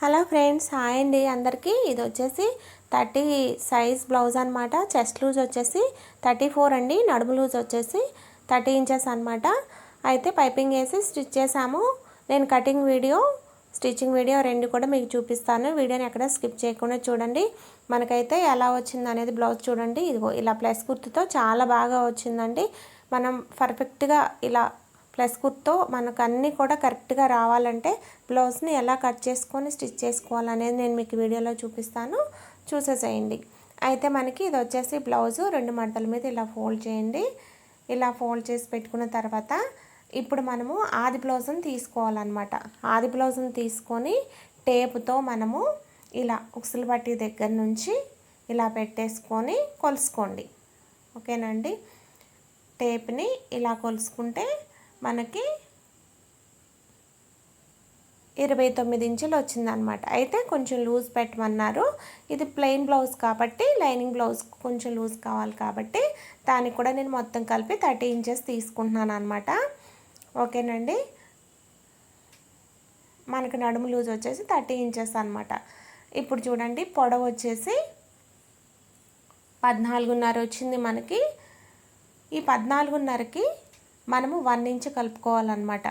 Hello friends, hi అండి అందరికీ. ఇది వచ్చేసి 30 సైజ్ బ్లౌజ్ అనమాట. చెస్ట్ లూజ్ వచ్చేసి 34 అండి. నడుము లూజ్ వచ్చేసి 30 ఇంచెస్ అనమాట. అయితే పైపింగ్ వేసి స్టిచ్ చేసాము. నేను కటింగ్ వీడియో, స్టిచ్చింగ్ వీడియో రెండు కూడా మీకు చూపిస్తాను. వీడియోని ఎక్కడ స్కిప్ చేయకుండా చూడండి. మనకైతే ఎలా వచ్చింది అనేది బ్లౌజ్ చూడండి. ఇదిగో ఇలా ప్లస్ కుర్తితో చాలా బాగా వచ్చిందండి. మనం పర్ఫెక్ట్గా ఇలా ప్లస్ కుర్తో మనకు అన్నీ కూడా కరెక్ట్గా రావాలంటే బ్లౌజ్ని ఎలా కట్ చేసుకొని స్టిచ్ చేసుకోవాలనేది నేను మీకు వీడియోలో చూపిస్తాను, చూసేసేయండి. అయితే మనకి ఇది వచ్చేసి బ్లౌజు 2 మడతల మీద ఇలా ఫోల్డ్ చేయండి. ఇలా ఫోల్డ్ చేసి పెట్టుకున్న తర్వాత ఇప్పుడు మనము ఆది బ్లౌజ్ని తీసుకోవాలన్నమాట. ఆది బ్లౌజ్ని తీసుకొని టేపుతో మనము ఇలా ఉక్సులు పట్టి దగ్గర నుంచి ఇలా పెట్టేసుకొని కొలుసుకోండి. ఓకేనండి. టేప్ని ఇలా కొలుసుకుంటే మనకి 29 ఇంచులు వచ్చిందనమాట. అయితే కొంచెం లూజ్ పెట్టమన్నారు. ఇది ప్లెయిన్ బ్లౌజ్ కాబట్టి, లైనింగ్ బ్లౌజ్ కొంచెం లూజ్ కావాలి కాబట్టి దానికి కూడా నేను మొత్తం కలిపి 30 ఇంచెస్ తీసుకుంటున్నాను అనమాట. ఓకేనండి. మనకు నడుము లూజ్ వచ్చేసి 30 ఇంచెస్ అనమాట. ఇప్పుడు చూడండి, పొడవు వచ్చేసి 14.5 వచ్చింది మనకి. ఈ 14.5కి మనము 1 ఇంచ్ కలుపుకోవాలన్నమాట.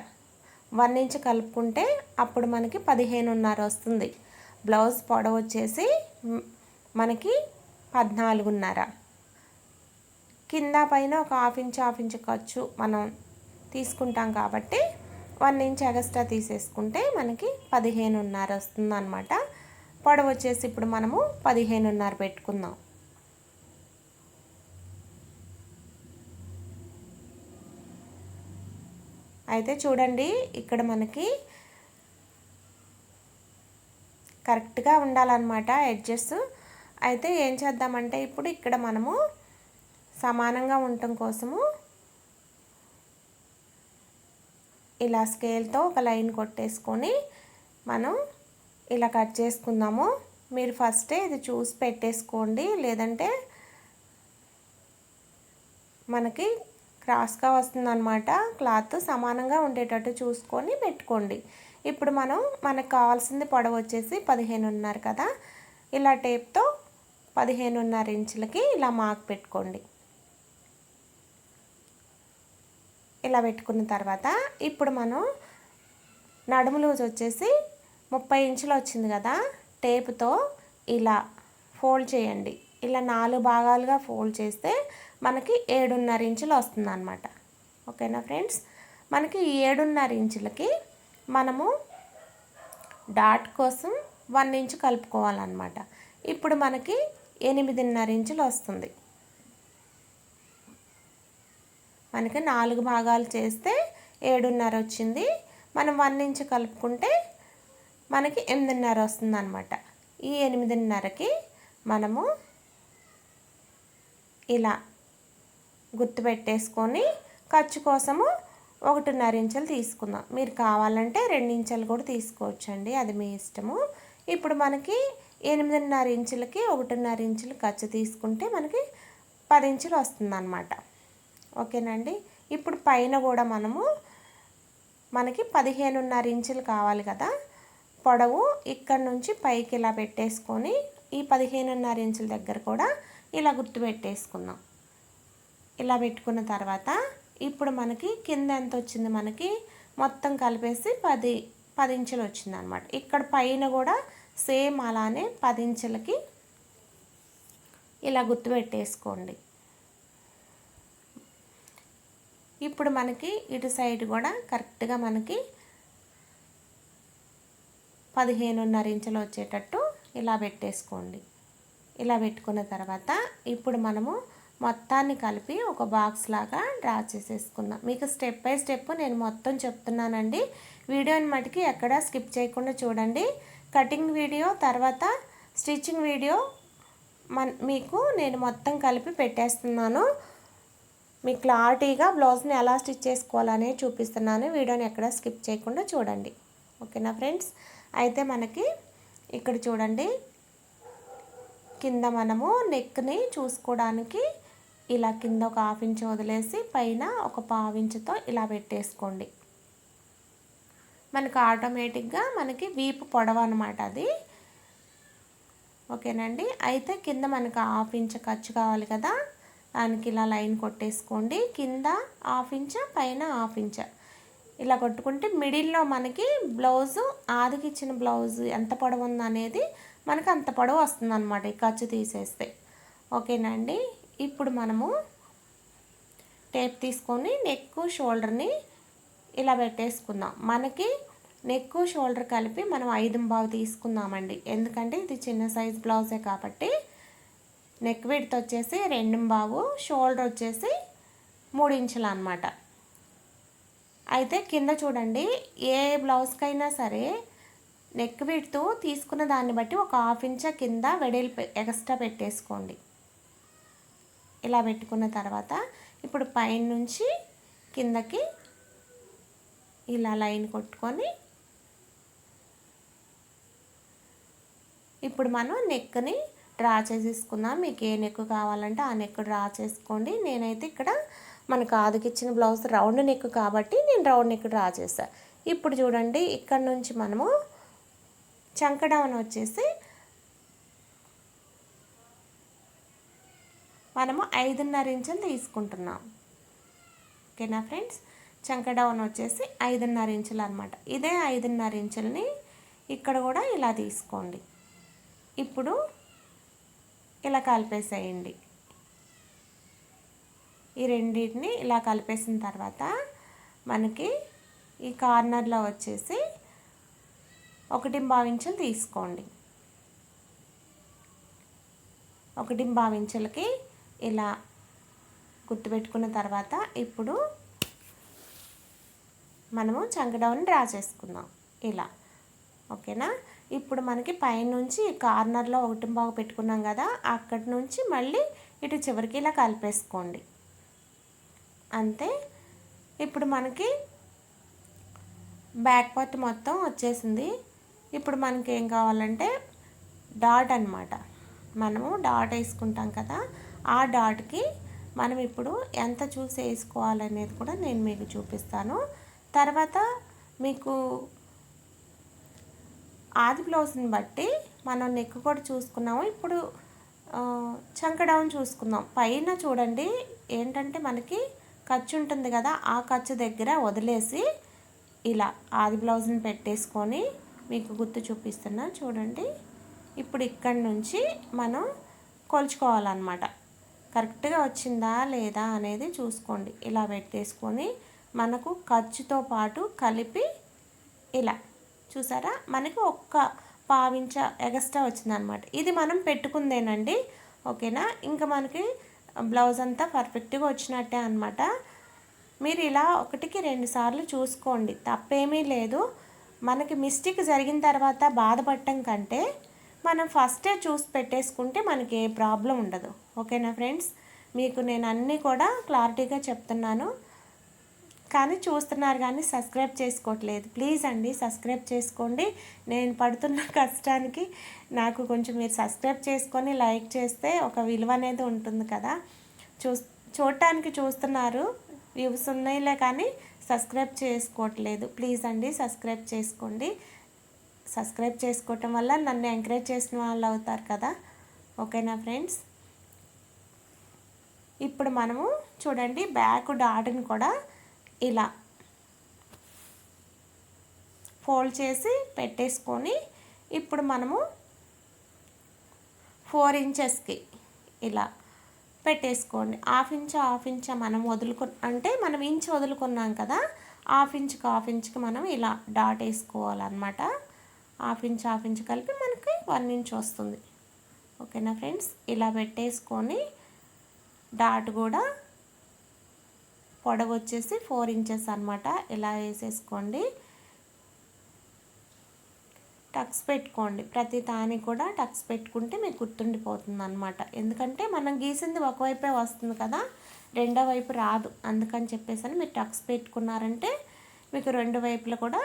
1 ఇంచ్ కలుపుకుంటే అప్పుడు మనకి 15.5 వస్తుంది. బ్లౌజ్ పొడవు వచ్చేసి మనకి 14.5. కింద పైన ఒక హాఫ్ ఇంచ్ ఖర్చు మనం తీసుకుంటాం కాబట్టి 1 ఇంచ్ ఎక్స్ట్రా తీసేసుకుంటే మనకి 15.5 వస్తుంది అన్నమాట. పొడవు వచ్చేసి ఇప్పుడు మనము 15.5 పెట్టుకుందాం. అయితే చూడండి, ఇక్కడ మనకి కరెక్ట్గా ఉండాలన్నమాట ఎడ్జెస్. అయితే ఏం చేద్దామంటే ఇప్పుడు ఇక్కడ మనము సమానంగా ఉండటం కోసము ఇలా స్కేల్తో ఒక లైన్ కొట్టేసుకొని మనం ఇలా కట్ చేసుకుందాము. మీరు ఫస్టే ఇది చూసి పెట్టేసుకోండి, లేదంటే మనకి క్రాస్గా వస్తుందన్నమాట. క్లాత్ సమానంగా ఉండేటట్టు చూసుకొని పెట్టుకోండి. ఇప్పుడు మనకు కావాల్సింది పొడవు వచ్చేసి 15.5 కదా. ఇలా టేప్తో 15.5 ఇంచులకి ఇలా మార్క్ పెట్టుకోండి. ఇలా పెట్టుకున్న తర్వాత ఇప్పుడు మనం నడుము లూజ్ వచ్చేసి 30 ఇంచులు వచ్చింది కదా. టేపుతో ఇలా ఫోల్డ్ చేయండి. ఇలా 4 భాగాలుగా ఫోల్డ్ చేస్తే మనకి 7.5 ఇంచులు వస్తుంది అన్నమాట. ఓకేనా ఫ్రెండ్స్. మనకి ఈ 7.5 ఇంచులకి మనము డాట్ కోసం 1 ఇంచు కలుపుకోవాలన్నమాట. ఇప్పుడు మనకి 8.5 ఇంచులు వస్తుంది. మనకి 4 భాగాలు చేస్తే 7.5 వచ్చింది. మనం 1 ఇంచు కలుపుకుంటే మనకి 8.5 వస్తుంది అన్నమాట. ఈ 8.5కి మనము ఇలా గుర్తు పెట్టేసుకొని ఖర్చు కోసము 1.5 ఇంచులు తీసుకుందాం. మీరు కావాలంటే 2 ఇంచులు కూడా తీసుకోవచ్చండి, అది మీ ఇష్టము. ఇప్పుడు మనకి 8.5 ఇంచులకి 1.5 ఇంచులు ఖర్చు తీసుకుంటే మనకి 10 ఇంచులు వస్తుంది అన్నమాట. ఓకేనండి. ఇప్పుడు పైన కూడా మనకి 15.5 ఇంచులు కావాలి కదా. పొడవు ఇక్కడ నుంచి పైకి ఇలా పెట్టేసుకొని ఈ 15.5 ఇంచుల దగ్గర కూడా ఇలా గుర్తు పెట్టేసుకుందాం. ఇలా పెట్టుకున్న తర్వాత ఇప్పుడు మనకి కింద ఎంత వచ్చింది, మనకి మొత్తం కలిపేసి 10 ఇంచులు వచ్చింది అనమాట. ఇక్కడ పైన కూడా సేమ్ అలానే 10 ఇంచులకి ఇలా గుర్తు పెట్టేసుకోండి. ఇప్పుడు మనకి ఇటు సైడ్ కూడా కరెక్ట్గా మనకి 15.5 ఇంచులు వచ్చేటట్టు ఇలా పెట్టేసుకోండి. ఇలా పెట్టుకున్న తర్వాత ఇప్పుడు మనము మొత్తాన్ని కలిపి ఒక బాక్స్ లాగా డ్రా చేసేసుకుందాం. మీకు స్టెప్ బై స్టెప్ నేను మొత్తం చెప్తున్నానండి. వీడియోని మటుకి ఎక్కడా స్కిప్ చేయకుండా చూడండి. కటింగ్ వీడియో తర్వాత స్టిచ్చింగ్ వీడియో మీకు నేను మొత్తం కలిపి పెట్టేస్తున్నాను. మీకు క్లారిటీగా బ్లౌజ్ని ఎలా స్టిచ్ చేసుకోవాలనే చూపిస్తున్నాను. వీడియోని ఎక్కడా స్కిప్ చేయకుండా చూడండి. ఓకేనా ఫ్రెండ్స్. అయితే మనకి ఇక్కడ చూడండి, కింద మనము నెక్ని చూసుకోవడానికి ఇలా కింద ఒక హాఫ్ ఇంచ్ వదిలేసి పైన ఒక 1/2 ఇంచుతో ఇలా పెట్టేసుకోండి. మనకు ఆటోమేటిక్గా మనకి వీపు పొడవు అనమాట అది. ఓకేనండి. అయితే కింద మనకు 1/2 ఇంచ్ ఖర్చు కావాలి కదా, దానికి ఇలా లైన్ కొట్టేసుకోండి. కింద 1/2 ఇంచ్, పైన 1/2 ఇంచ్ ఇలా కొట్టుకుంటే మిడిల్లో మనకి బ్లౌజు, ఆదికి ఇచ్చిన బ్లౌజు ఎంత పొడవు ఉందనేది మనకు అంత పొడవు వస్తుంది అనమాట ఈ ఖర్చు తీసేస్తే. ఓకేనండి. ఇప్పుడు మనము టేప్ తీసుకొని నెక్ షోల్డర్ని ఇలా పెట్టేసుకుందాం. మనకి నెక్ షోల్డర్ కలిపి మనం 5.25 తీసుకుందామండి. ఎందుకంటే ఇది చిన్న సైజ్ బ్లౌజే కాబట్టి. నెక్ విడ్త్ వచ్చేసి 2.25, షోల్డర్ వచ్చేసి 3 ఇంచులు అనమాట. అయితే కింద చూడండి, ఏ బ్లౌజ్కైనా సరే నెక్ విడ్త్ తీసుకున్న దాన్ని బట్టి ఒక 1/2 ఇంచ్ కింద వెడల్పు ఎక్స్ట్రా పెట్టేసుకోండి. ఇలా పెట్టుకున్న తర్వాత ఇప్పుడు పైన నుంచి కిందకి ఇలా లైన్ కొట్టుకొని ఇప్పుడు మనం నెక్ని డ్రా చేసేసుకుందాం. మీకు ఏ నెక్ కావాలంటే ఆ నెక్ డ్రా చేసుకోండి. నేనైతే ఇక్కడ మనకు ఆదికిచ్చిన బ్లౌజ్ రౌండ్ నెక్ కాబట్టి నేను రౌండ్ నెక్ డ్రా చేశాను. ఇప్పుడు చూడండి, ఇక్కడ నుంచి మనము చంక డౌన్ వచ్చేసి మనము 5.5 ఇంచులు తీసుకుంటున్నాం. ఓకేనా ఫ్రెండ్స్, చంక డౌన్ వచ్చేసి 5.5 ఇంచులు అనమాట. ఇదే 5.5 ఇంచులని ఇక్కడ కూడా ఇలా తీసుకోండి. ఇప్పుడు ఇలా కలిపేసేయండి. ఈ రెండింటిని ఇలా కలిపేసిన తర్వాత మనకి ఈ కార్నర్లో వచ్చేసి 1.25 ఇంచులు తీసుకోండి. 1.25 ఇంచులకి ఇలా గుర్తుపెట్టుకున్న తర్వాత ఇప్పుడు మనము చంక డౌన్ డ్రా చేసుకుందాం ఇలా. ఓకేనా. ఇప్పుడు మనకి పైనుంచి కార్నర్లో 1.25 పెట్టుకున్నాం కదా, అక్కడి నుంచి మళ్ళీ ఇటు చివరికి ఇలా కలిపేసుకోండి. అంతే. ఇప్పుడు మనకి బ్యాక్ పార్ట్ మొత్తం వచ్చేసింది. ఇప్పుడు మనకి ఏం కావాలంటే డాట్ అనమాట. మనము డాట్ వేసుకుంటాం కదా, ఆ డాట్కి మనం ఇప్పుడు ఎంత చూసి వేసుకోవాలనేది కూడా నేను మీకు చూపిస్తాను. తర్వాత మీకు ఆది బ్లౌజ్ని బట్టి మనం నెక్ కూడా చూసుకున్నాము. ఇప్పుడు చంక డౌన్ చూసుకుందాం. పైన చూడండి, ఏంటంటే మనకి ఖర్చు ఉంటుంది కదా, ఆ ఖర్చు దగ్గర వదిలేసి ఇలా ఆది బ్లౌజ్ని పెట్టేసుకొని మీకు గుర్తు చూపిస్తున్నా చూడండి. ఇప్పుడు ఇక్కడి నుంచి మనం కొలుచుకోవాలన్నమాట. కరెక్ట్గా వచ్చిందా లేదా అనేది చూసుకోండి. ఇలా పెట్టేసుకొని మనకు ఖర్చుతో పాటు కలిపి ఇలా చూసారా, మనకి 1/4 ఇంచ్ ఎక్స్ట్రా వచ్చిందనమాట. ఇది మనం పెట్టుకుందేనండి. ఓకేనా. ఇంకా మనకి బ్లౌజ్ అంతా పర్ఫెక్ట్గా వచ్చినట్టే అనమాట. మీరు ఇలా 1కి 2 సార్లు చూసుకోండి, తప్పేమీ లేదు. మనకి మిస్టేక్ జరిగిన తర్వాత బాధపడటం కంటే మనం ఫస్టే చూసి పెట్టేసుకుంటే మనకి ఏ ప్రాబ్లం ఉండదు. ఓకేనా ఫ్రెండ్స్, మీకు నేను అన్నీ కూడా క్లారిటీగా చెప్తున్నాను. కానీ చూస్తున్నారు కానీ సబ్స్క్రైబ్ చేసుకోవట్లేదు. ప్లీజ్ అండి సబ్స్క్రైబ్ చేసుకోండి. నేను పడుతున్న కష్టానికి నాకు కొంచెం మీరు సబ్స్క్రైబ్ చేసుకొని లైక్ చేస్తే ఒక విలువ అనేది ఉంటుంది కదా. చూడటానికి చూస్తున్నారు, వ్యూస్ ఉన్నాయిలే కానీ సబ్స్క్రైబ్ చేసుకోవట్లేదు. ప్లీజ్ అండి సబ్స్క్రైబ్ చేసుకోండి. సబ్స్క్రైబ్ చేసుకోవటం వల్ల నన్ను ఎంకరేజ్ చేసిన వాళ్ళు అవుతారు కదా. ఓకేనా ఫ్రెండ్స్. ఇప్పుడు మనము చూడండి, బ్యాక్ డాట్ని కూడా ఇలా ఫోల్డ్ చేసి పెట్టేసుకొని ఇప్పుడు మనము 4 ఇంచెస్కి ఇలా పెట్టేసుకోండి. 1/2 ఇంచ్ మనం అంటే మనం ఇంచ్ వదులుకున్నాం కదా, 1/2 ఇంచ్కి మనం ఇలా డాట్ వేసుకోవాలన్నమాట. 1/2 ఇంచ్ కలిపి మనకి 1 ఇంచ్ వస్తుంది. ఓకేనా ఫ్రెండ్స్, ఇలా పెట్టేసుకొని డాట్ కూడా పొడవు వచ్చేసి 4 ఇంచెస్ అనమాట. ఇలా వేసేసుకోండి. టక్స్ పెట్టుకోండి. ప్రతి దానికి కూడా టక్స్ పెట్టుకుంటే మీకు గుర్తుండిపోతుంది అనమాట. ఎందుకంటే మనం గీసింది ఒకవైపే వస్తుంది కదా, రెండో వైపు రాదు. అందుకని చెప్పేసి మీరు టక్స్ పెట్టుకున్నారంటే మీకు 2 వైపులు కూడా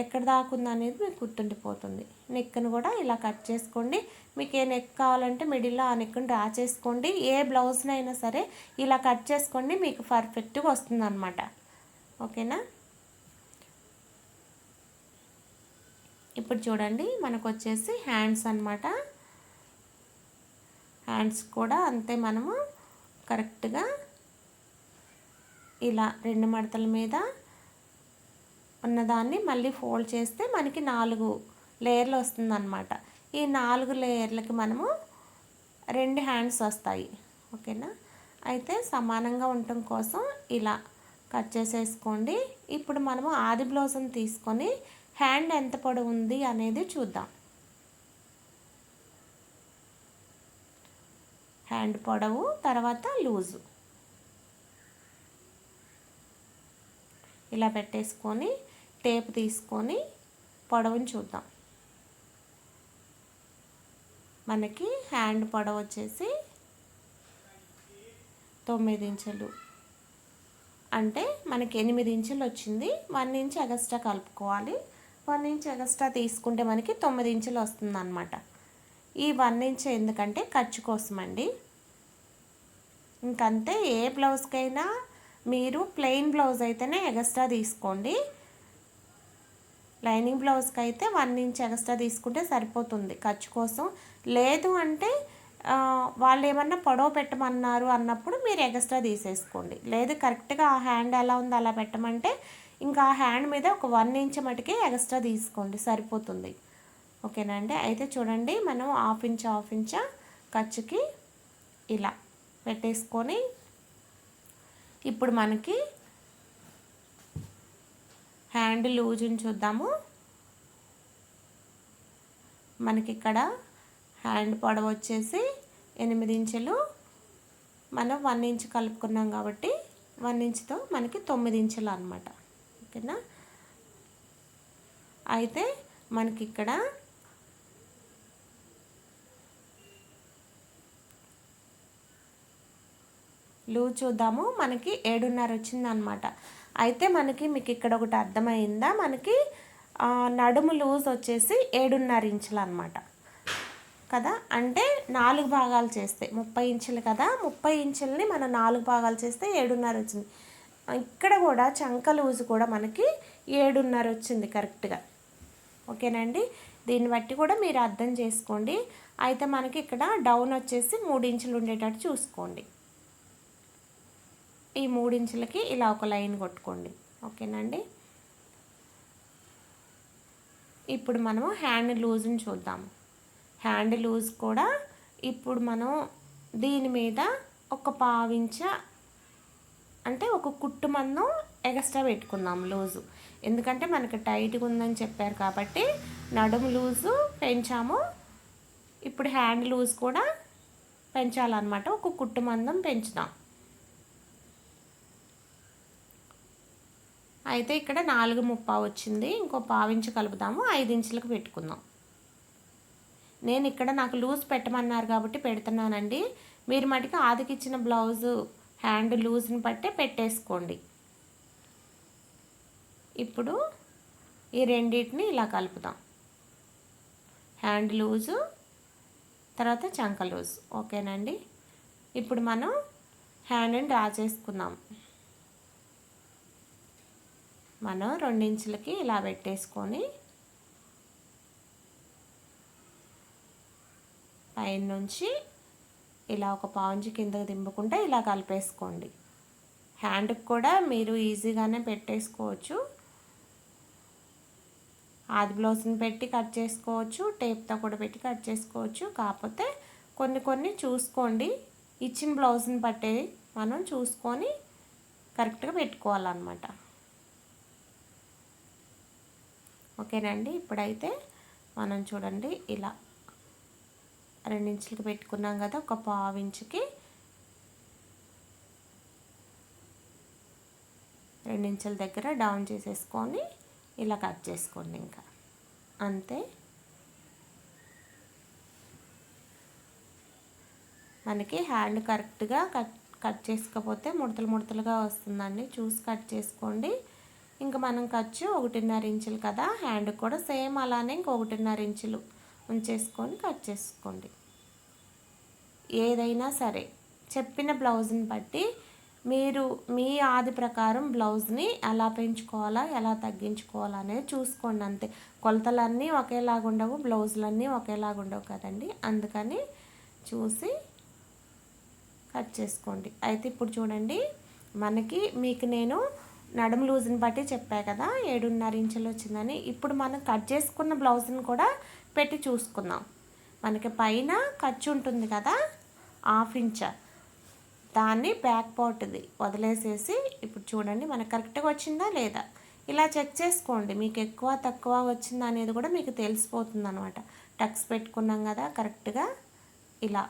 ఎక్కడ దాకుంది అనేది మీకు గుర్తుండిపోతుంది. నెక్ను కూడా ఇలా కట్ చేసుకోండి. మీకు ఏ నెక్ కావాలంటే మిడిల్లో ఆ నెక్ని డ్రా చేసుకోండి. ఏ బ్లౌజ్నైనా సరే ఇలా కట్ చేసుకోండి, మీకు పర్ఫెక్ట్గా వస్తుంది అనమాట. ఓకేనా. ఇప్పుడు చూడండి మనకు వచ్చేసి హ్యాండ్స్ అన్నమాట. హ్యాండ్స్ కూడా అంతే, మనము కరెక్ట్గా ఇలా 2 మడతల మీద ఉన్నదాన్ని మళ్ళీ ఫోల్డ్ చేస్తే మనకి 4 లేయర్లు వస్తుందన్నమాట. ఈ 4 లేయర్లకి మనము 2 హ్యాండ్స్ వస్తాయి. ఓకేనా, అయితే సమానంగా ఉండటం కోసం ఇలా కట్ చేసేసుకోండి. ఇప్పుడు మనము ఆది బ్లౌజ్ని తీసుకొని హ్యాండ్ ఎంత పొడవు ఉంది అనేది చూద్దాం. హ్యాండ్ పొడవు, తర్వాత లూజు ఇలా పెట్టేసుకొని టేప్ తీసుకొని పొడవుని చూద్దాం. మనకి హ్యాండ్ పొడవు వచ్చేసి 9 ఇంచులు, అంటే మనకి 8 ఇంచులు వచ్చింది. 1 ఇంచ్ ఎగస్ట్రా కలుపుకోవాలి. 1 ఇంచ్ ఎగస్ట్రా తీసుకుంటే మనకి 9 ఇంచులు వస్తుంది అన్నమాట. ఈ 1 ఇంచ్ ఎందుకంటే ఖర్చు కోసం అండి. ఇంకంతే, ఏ బ్లౌజ్కైనా మీరు ప్లెయిన్ బ్లౌజ్ అయితేనే ఎగస్ట్రా తీసుకోండి. లైనింగ్ బ్లౌజ్కి అయితే 1 ఇంచ్ ఎగస్ట్రా తీసుకుంటే సరిపోతుంది ఖర్చు కోసం. లేదు అంటే వాళ్ళు ఏమన్నా పొడవు పెట్టమన్నారు అన్నప్పుడు మీరు ఎగస్ట్రా తీసేసుకోండి. లేదు కరెక్ట్గా ఆ హ్యాండ్ ఎలా ఉందో అలా పెట్టమంటే ఇంకా ఆ హ్యాండ్ మీద ఒక 1 ఇంచ్ మటుకే ఎగస్ట్రా తీసుకోండి, సరిపోతుంది. ఓకేనా అండి. అయితే చూడండి, మనం హాఫ్ ఇంచ్ ఖర్చుకి ఇలా పెట్టేసుకొని ఇప్పుడు మనకి హ్యాండ్ లూజ్ని చూద్దాము. మనకి ఇక్కడ హ్యాండ్ పొడవు వచ్చేసి 8 ఇంచులు. మనం 1 ఇంచ్ కలుపుకున్నాం కాబట్టి 1 ఇంచ్తో మనకి 9 ఇంచులు అన్నమాట. ఓకేనా, అయితే మనకి ఇక్కడ లూజ్ చూద్దాము. మనకి 7.5 వచ్చింది అన్నమాట. అయితే మీకు ఇక్కడ ఒకటి అర్థమైందా, మనకి నడుము లూజ్ వచ్చేసి 7.5 ఇంచులు అన్నమాట కదా. అంటే 4 భాగాలు చేస్తే 30 ఇంచులు కదా, 30 ఇంచులని మనం 4 భాగాలు చేస్తే 7.5 వచ్చింది. ఇక్కడ కూడా చంక లూజ్ కూడా మనకి 7.5 వచ్చింది కరెక్ట్గా. ఓకేనండి, దీన్ని బట్టి కూడా మీరు అర్థం చేసుకోండి. అయితే మనకి ఇక్కడ డౌన్ వచ్చేసి 3 ఇంచులు ఉండేటట్టు చూసుకోండి. ఈ 3 ఇంచులకి ఇలా ఒక లైన్ కొట్టుకోండి. ఓకేనండి, ఇప్పుడు మనము హ్యాండ్ లూజ్ని చూద్దాము. హ్యాండ్ లూజ్ కూడా ఇప్పుడు మనం దీని మీద ఒక 1/2 ఇంచ్ అంటే ఒక కుట్టు మందం ఎక్స్ట్రా పెట్టుకుందాం లూజు. ఎందుకంటే మనకి టైట్గా ఉందని చెప్పారు కాబట్టి నడుము లూజు పెంచాము. ఇప్పుడు హ్యాండ్ లూజ్ కూడా పెంచాలన్నమాట, ఒక కుట్టు మందం పెంచుదాం. అయితే ఇక్కడ 4.35 వచ్చింది, ఇంకో 1/2 ఇంచ్ కలుపుదాము, 5 ఇంచులకు పెట్టుకుందాం. నేను ఇక్కడ నాకు లూజ్ పెట్టమన్నారు కాబట్టి పెడుతున్నానండి. మీరు మటుకు ఆదికిచ్చిన బ్లౌజు హ్యాండ్ లూజ్ని బట్టే పెట్టేసుకోండి. ఇప్పుడు ఈ రెండింటిని ఇలా కలుపుదాం, హ్యాండ్ లూజు తర్వాత చంక లూజ్. ఓకేనండి, ఇప్పుడు మనం హ్యాండ్ని డ్రా చేసుకుందాం. మనం 2 ఇంచులకి ఇలా పెట్టేసుకొని పైన నుంచి ఇలా ఒక 1/4 ఇంచ్ కిందకి దింపుకుంటే ఇలా కలిపేసుకోండి. హ్యాండ్కి కూడా మీరు ఈజీగానే పెట్టేసుకోవచ్చు. ఆది బ్లౌజ్ని పెట్టి కట్ చేసుకోవచ్చు, టేప్తో కూడా పెట్టి కట్ చేసుకోవచ్చు. కాకపోతే కొన్ని చూసుకోండి, ఇచ్చిన బ్లౌజ్ని బట్టే మనం చూసుకొని కరెక్ట్గా పెట్టుకోవాలన్నమాట. ఓకేనండి, ఇప్పుడైతే మనం చూడండి ఇలా 2 ఇంచులకి పెట్టుకున్నాం కదా, ఒక 1/2 ఇంచుకి 2 ఇంచుల దగ్గర డౌన్ చేసేసుకొని ఇలా కట్ చేసుకోండి. ఇంకా అంతే. మనకి హ్యాండ్ కరెక్ట్గా కట్ చేసుకోకపోతే ముడతలుగా వస్తుందండి, చూసి కట్ చేసుకోండి. ఇంకా మనం ఖర్చు 1.5 ఇంచులు కదా, హ్యాండ్ కూడా సేమ్ అలానే ఇంక 1.5 ఇంచులు ఉంచేసుకొని కట్ చేసుకోండి. ఏదైనా సరే చెప్పిన బ్లౌజ్ని బట్టి మీరు మీ ఆది ప్రకారం బ్లౌజ్ని ఎలా పెంచుకోవాలా ఎలా తగ్గించుకోవాలా అనేది చూసుకోండి అంతే. కొలతలన్నీ ఒకేలాగా ఉండవు, బ్లౌజులన్నీ ఒకేలాగా ఉండవు కదండి, అందుకని చూసి కట్ చేసుకోండి. అయితే ఇప్పుడు చూడండి, మీకు నేను నడుము లూజ్ని బట్టి చెప్పా కదా 7.5 ఇంచులు వచ్చిందని. ఇప్పుడు మనం కట్ చేసుకున్న బ్లౌజ్ని కూడా పెట్టి చూసుకుందాం. మనకి పైన ఖర్చు ఉంటుంది కదా 1/2 ఇంచ్, దాన్ని బ్యాక్ పార్ట్ది వదిలేసేసి ఇప్పుడు చూడండి మనకు కరెక్ట్గా వచ్చిందా లేదా ఇలా చెక్ చేసుకోండి. మీకు ఎక్కువ తక్కువ వచ్చిందా అనేది కూడా మీకు తెలిసిపోతుంది అనమాట. టక్స్ పెట్టుకున్నాం కదా, కరెక్ట్గా ఇలా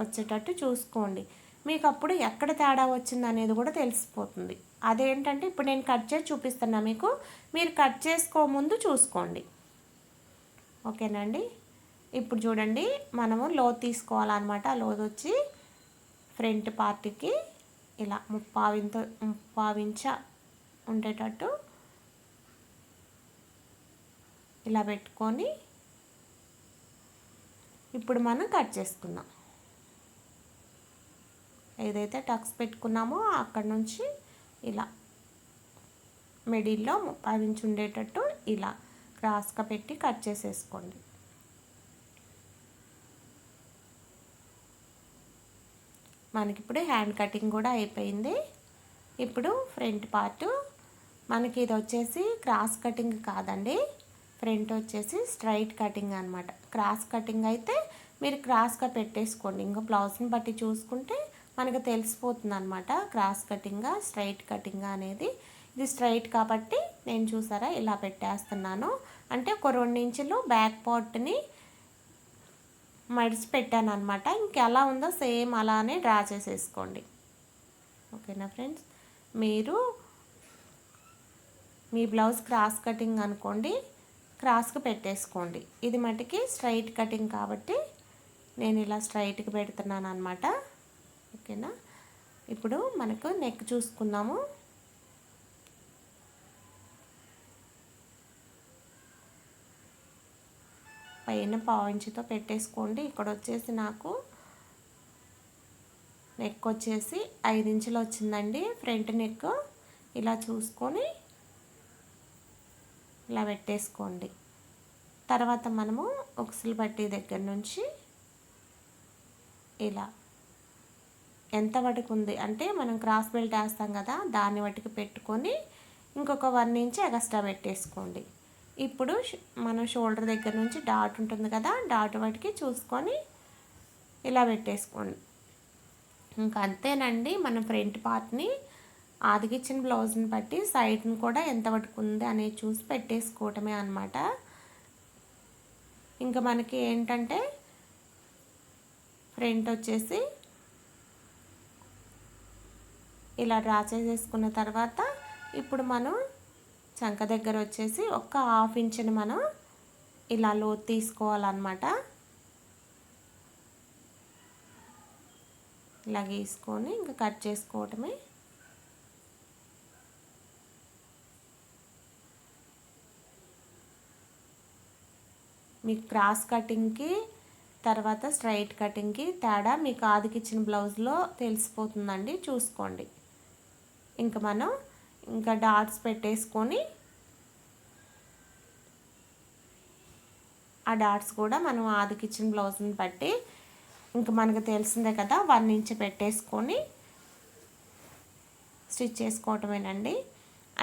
వచ్చేటట్టు చూసుకోండి. మీకు అప్పుడు ఎక్కడ తేడా వచ్చింది అనేది కూడా తెలిసిపోతుంది. అదేంటంటే ఇప్పుడు నేను కట్ చేసి చూపిస్తున్నా మీకు, మీరు కట్ చేసుకోముందు చూసుకోండి. ఓకేనండి. ఇప్పుడు చూడండి మనము లోతు తీసుకోవాలన్నమాట. ఆ లోతు వచ్చి ఫ్రంట్ పార్ట్కి ఇలా 3/4 ఇంచ్ ఉండేటట్టు ఇలా పెట్టుకొని ఇప్పుడు మనం కట్ చేసుకుందాం. ఏదైతే టక్స్ పెట్టుకున్నామో అక్కడ నుంచి ఇలా మిడిల్లో 3/4 ఇంచ్ ఉండేటట్టు ఇలా క్రాస్గా పెట్టి కట్ చేసేసుకోండి. మనకి ఇప్పుడు హ్యాండ్ కటింగ్ కూడా అయిపోయింది. ఇప్పుడు ఫ్రంట్ పార్ట్ మనకి ఇది వచ్చేసి క్రాస్ కటింగ్ కాదండి, ఫ్రంట్ వచ్చేసి స్ట్రైట్ కటింగ్ అనమాట. క్రాస్ కటింగ్ అయితే మీరు క్రాస్గా పెట్టేసుకోండి. ఇంకా బ్లౌజ్ని బట్టి చూసుకుంటే మనకు తెలిసిపోతుంది అనమాట క్రాస్ కటింగా స్ట్రైట్ కటింగా అనేది. ఇది స్ట్రైట్ కాబట్టి నేను చూసారా ఇలా పెట్టేస్తున్నాను. అంటే ఒక 2 ఇంచులు బ్యాక్ పార్ట్ని మడిచి పెట్టాను అనమాట. ఇంకెలా ఉందో సేమ్ అలానే డ్రా చేసేసుకోండి. ఓకేనా ఫ్రెండ్స్, మీరు మీ బ్లౌజ్ క్రాస్ కటింగ్ అనుకోండి, క్రాస్కి పెట్టేసుకోండి. ఇది మటుకి స్ట్రైట్ కటింగ్ కాబట్టి నేను ఇలా స్ట్రైట్కి పెడుతున్నాను అనమాట. ఓకేనా. ఇప్పుడు మనకు నెక్ చూసుకుందాము. పైన 1/4 ఇంచుతో పెట్టేసుకోండి. ఇక్కడ వచ్చేసి నాకు నెక్ వచ్చేసి 5 ఇంచులు వచ్చిందండి ఫ్రంట్ నెక్. ఇలా చూసుకొని ఇలా పెట్టేసుకోండి. తర్వాత మనము ఉక్సులు పట్టి దగ్గర నుంచి ఇలా ఎంత వరకు ఉంది అంటే మనం క్రాస్ బెల్ట్ వేస్తాం కదా, దాన్ని వరకు పెట్టుకొని ఇంకొక 1 ఇంచ్ ఎక్స్ట్రా పెట్టేసుకోండి. ఇప్పుడు మనం షోల్డర్ దగ్గర నుంచి డాట్ ఉంటుంది కదా, డాట్ వాటికి చూసుకొని ఇలా పెట్టేసుకోండి. ఇంకా అంతేనండి. మనం ఫ్రంట్ పార్ట్ని ఆదికిచ్చిన బ్లౌజ్ని బట్టి సైడ్ని కూడా ఎంత పట్టుకుంది అనేది చూసి పెట్టేసుకోవటమే అనమాట. ఇంకా మనకి ఏంటంటే ఫ్రంట్ వచ్చేసి ఇలా డ్రా చేసేసుకున్న తర్వాత ఇప్పుడు మనం చంక దగ్గర వచ్చేసి ఒక 1/2 ఇంచుని మనం ఇలా లోతు తీసుకోవాలన్నమాట. ఇలా గీసుకొని ఇంకా కట్ చేసుకోవటమే. మీకు క్రాస్ కటింగ్కి తర్వాత స్ట్రైట్ కటింగ్కి తేడా మీకు ఆదికిచ్చిన బ్లౌజ్లో తెలిసిపోతుందండి, చూసుకోండి. ఇంకా మనం ఇంకా డాట్స్ పెట్టేసుకొని ఆ డాట్స్ కూడా మనం ఆదికిచ్చిన బ్లౌజ్ని బట్టి ఇంకా మనకు తెలిసిందే కదా 1 ఇంచ్ పెట్టేసుకొని స్టిచ్ చేసుకోవటమేనండి.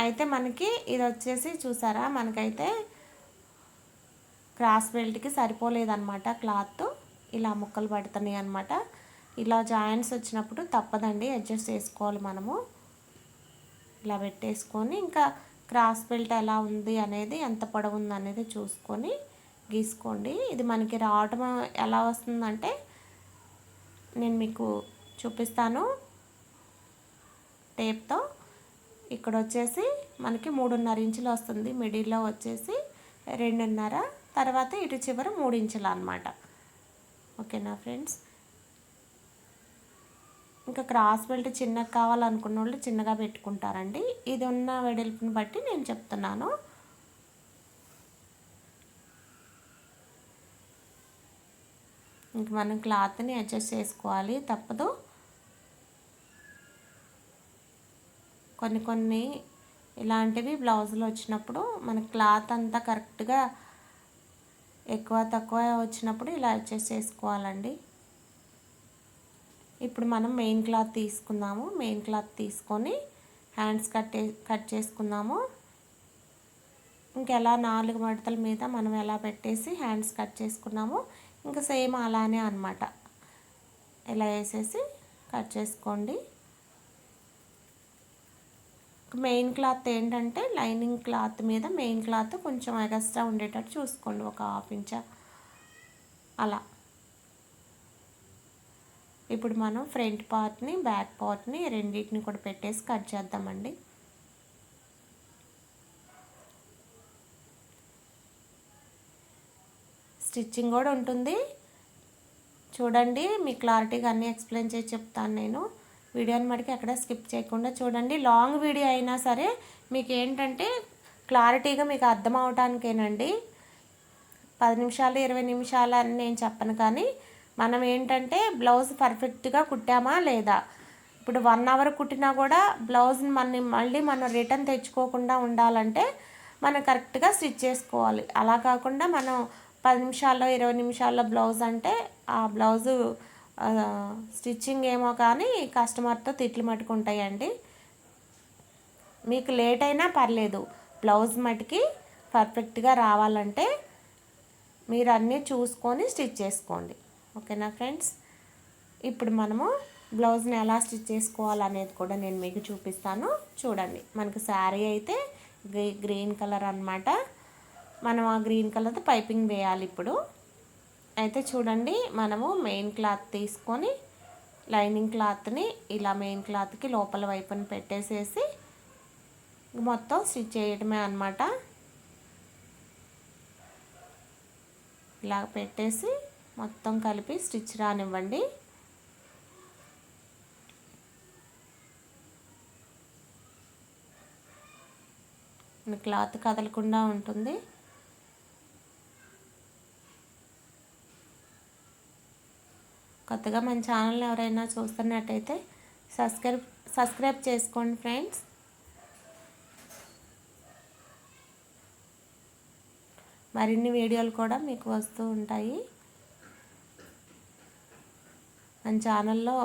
అయితే మనకి ఇది వచ్చేసి చూసారా మనకైతే క్రాస్ బెల్ట్కి సరిపోలేదన్నమాట క్లాత్, ఇలా ముక్కలు పడుతున్నాయి అన్నమాట. ఇలా జాయింట్స్ వచ్చినప్పుడు తప్పదండి, అడ్జస్ట్ చేసుకోవాలి మనము. ఇలా పెట్టేసుకొని ఇంకా క్రాస్ బెల్ట్ ఎలా ఉంది అనేది ఎంత పొడవు ఉంది అనేది చూసుకొని గీసుకోండి. ఇది మనకి రావటం ఎలా వస్తుందంటే నేను మీకు చూపిస్తాను టేప్తో. ఇక్కడ వచ్చేసి మనకి 3.5 ఇంచులు వస్తుంది, మిడిల్లో వచ్చేసి 2.5, తర్వాత ఇటు చివర 3 ఇంచులు అన్నమాట. ఓకేనా ఫ్రెండ్స్. ఇంకా క్రాస్ బెల్ట్ చిన్నగా కావాలనుకున్న వాళ్ళు చిన్నగా పెట్టుకుంటారండి. ఇది ఉన్న వెడల్పుని బట్టి నేను చెప్తున్నాను. ఇంక మనం క్లాత్ని అడ్జస్ట్ చేసుకోవాలి, తప్పదు. కొన్ని ఇలాంటివి బ్లౌజులు వచ్చినప్పుడు మన క్లాత్ అంతా కరెక్ట్గా ఎక్కువ తక్కువ వచ్చినప్పుడు ఇలా అడ్జస్ట్ చేసుకోవాలండి. ఇప్పుడు మనం మెయిన్ క్లాత్ తీసుకుందాము. మెయిన్ క్లాత్ తీసుకొని హ్యాండ్స్ కట్ చేసుకుందాము. ఇంకెలా 4 మడతల మీద మనం ఎలా పెట్టేసి హ్యాండ్స్ కట్ చేసుకున్నాము ఇంకా సేమ్ అలానే అన్నమాట. ఇలా వేసేసి కట్ చేసుకోండి. మెయిన్ క్లాత్ ఏంటంటే లైనింగ్ క్లాత్ మీద మెయిన్ క్లాత్ కొంచెం ఎక్స్ట్రా ఉండేటట్టు చూసుకోండి, ఒక 1/2 ఇంచ్ అలా. ఇప్పుడు మనం ఫ్రంట్ పార్ట్ని బ్యాక్ పార్ట్ని రెండింటిని కూడా పెట్టేసి కట్ చేద్దామండి. స్టిచ్చింగ్ కూడా ఉంటుంది చూడండి. మీ క్లారిటీగా అన్నీ ఎక్స్ప్లెయిన్ చేసి చెప్తాను నేను. వీడియోని మటుకు ఎక్కడ స్కిప్ చేయకుండా చూడండి. లాంగ్ వీడియో అయినా సరే మీకు ఏంటంటే క్లారిటీగా మీకు అర్థం అవటానికేనండి. 10 నిమిషాలు 20 నిమిషాలు అని నేను చెప్పను, కానీ మనం ఏంటంటే బ్లౌజ్ పర్ఫెక్ట్గా కుట్టామా లేదా, ఇప్పుడు 1 అవర్ కుట్టినా కూడా బ్లౌజ్ని మళ్ళీ మనం రిటర్న్ తెచ్చుకోకుండా ఉండాలంటే మనం కరెక్ట్గా స్టిచ్ చేసుకోవాలి. అలా కాకుండా మనం 10 నిమిషాల్లో 20 నిమిషాల్లో బ్లౌజ్ అంటే ఆ బ్లౌజు స్టిచ్చింగ్ ఏమో కానీ కస్టమర్తో తిట్లు మట్టుకుంటాయండి. మీకు లేట్ అయినా పర్లేదు, బ్లౌజ్ మటుకి పర్ఫెక్ట్గా రావాలంటే మీరు అన్నీ చూసుకొని స్టిచ్ చేసుకోండి. ఓకేనా ఫ్రెండ్స్? ఇప్పుడు మనము బ్లౌజ్ని ఎలా స్టిచ్ చేసుకోవాలనేది కూడా నేను మీకు చూపిస్తాను. చూడండి, మనకు శారీ అయితే గ్రీన్ కలర్ అన్నమాట. మనం ఆ గ్రీన్ కలర్తో పైపింగ్ వేయాలి. ఇప్పుడు అయితే చూడండి, మనము మెయిన్ క్లాత్ తీసుకొని లైనింగ్ క్లాత్ని ఇలా మెయిన్ క్లాత్కి లోపల వైపుని పెట్టేసేసి మొత్తం స్టిచ్ చేయడమే అన్నమాట. ఇలా పెట్టేసి మొత్తం కలిపి స్టిచ్ రానివ్వండి. క్లాత్ కదలకుండా ఉంటుంది. కొత్తగా మన ఛానల్ ఎవరైనా చూస్తున్నట్టయితే సబ్స్క్రైబ్ చేసుకోండి ఫ్రెండ్స్. మరిన్ని వీడియోలు కూడా మీకు వస్తూ ఉంటాయి. మన ఛానల్లో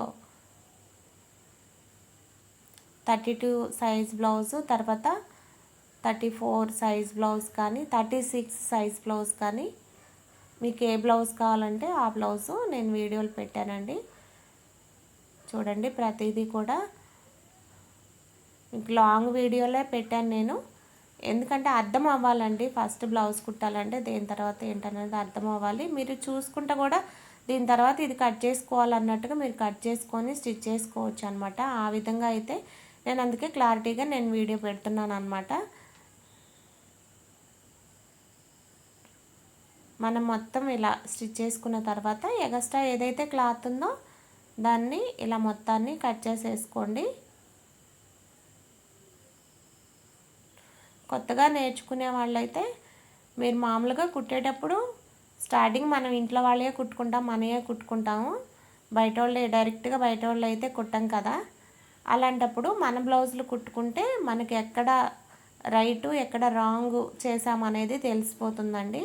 32 సైజ్ బ్లౌజు, తర్వాత 34 సైజ్ బ్లౌజ్ కానీ 36 సైజ్ బ్లౌజ్ కానీ మీకు ఏ బ్లౌజ్ కావాలంటే ఆ బ్లౌజు నేను వీడియోలు పెట్టానండి. చూడండి, ప్రతిదీ కూడా మీకు లాంగ్ వీడియోలే పెట్టాను నేను. ఎందుకంటే అర్థం అవ్వాలండి. ఫస్ట్ బ్లౌజ్ కుట్టాలంటే దేని తర్వాత ఏంటనేది అర్థం అవ్వాలి. మీరు చూసుకుంటా కూడా దీని తర్వాత ఇది కట్ చేసుకోవాలన్నట్టుగా మీరు కట్ చేసుకొని స్టిచ్ చేసుకోవచ్చు అనమాట. ఆ విధంగా అయితే నేను అందుకే క్లారిటీగా నేను వీడియో పెడుతున్నాను అనమాట. మనం మొత్తం ఇలా స్టిచ్ చేసుకున్న తర్వాత ఎక్స్ట్రా ఏదైతే క్లాత్ ఉందో దాన్ని ఇలా మొత్తాన్ని కట్ చేసేసుకోండి. కొత్తగా నేర్చుకునే వాళ్ళైతే మీరు మామూలుగా కుట్టేటప్పుడు స్టార్టింగ్ మనం ఇంట్లో వాళ్ళే కుట్టుకుంటాం, మనయే కుట్టుకుంటాము. డైరెక్ట్గా బయట వాళ్ళు అయితే కుట్టాం కదా. అలాంటప్పుడు మన బ్లౌజులు కుట్టుకుంటే మనకి ఎక్కడ రైటు ఎక్కడ రాంగ్ చేసామనేది తెలిసిపోతుందండి.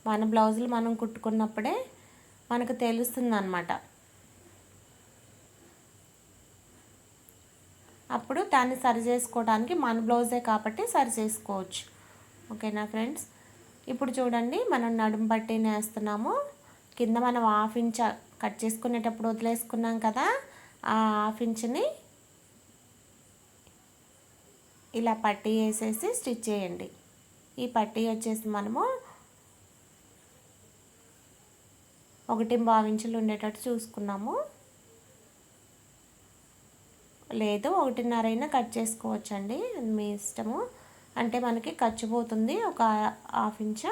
మన బ్లౌజులు మనం కుట్టుకున్నప్పుడే మనకు తెలుస్తుంది అన్నమాట. అప్పుడు దాన్ని సరి చేసుకోవడానికి మన బ్లౌజే కాబట్టి సరి చేసుకోవచ్చు. ఓకేనా ఫ్రెండ్స్? ఇప్పుడు చూడండి, మనం నడుము పట్టీని వేస్తున్నాము. కింద మనం 1/2 ఇంచ్ కట్ చేసుకునేటప్పుడు వదిలేసుకున్నాం కదా, ఆ 1/2 ఇంచ్ని ఇలా పట్టీ వేసేసి స్టిచ్ చేయండి. ఈ పట్టీ వచ్చేసి మనము 1.25 ఇంచులు ఉండేటట్టు చూసుకున్నాము. లేదు 1.5 అయినా కట్ చేసుకోవచ్చండి, మీ ఇష్టము. అంటే మనకి ఖర్చు పోతుంది. ఒక 1/2 ఇంచ్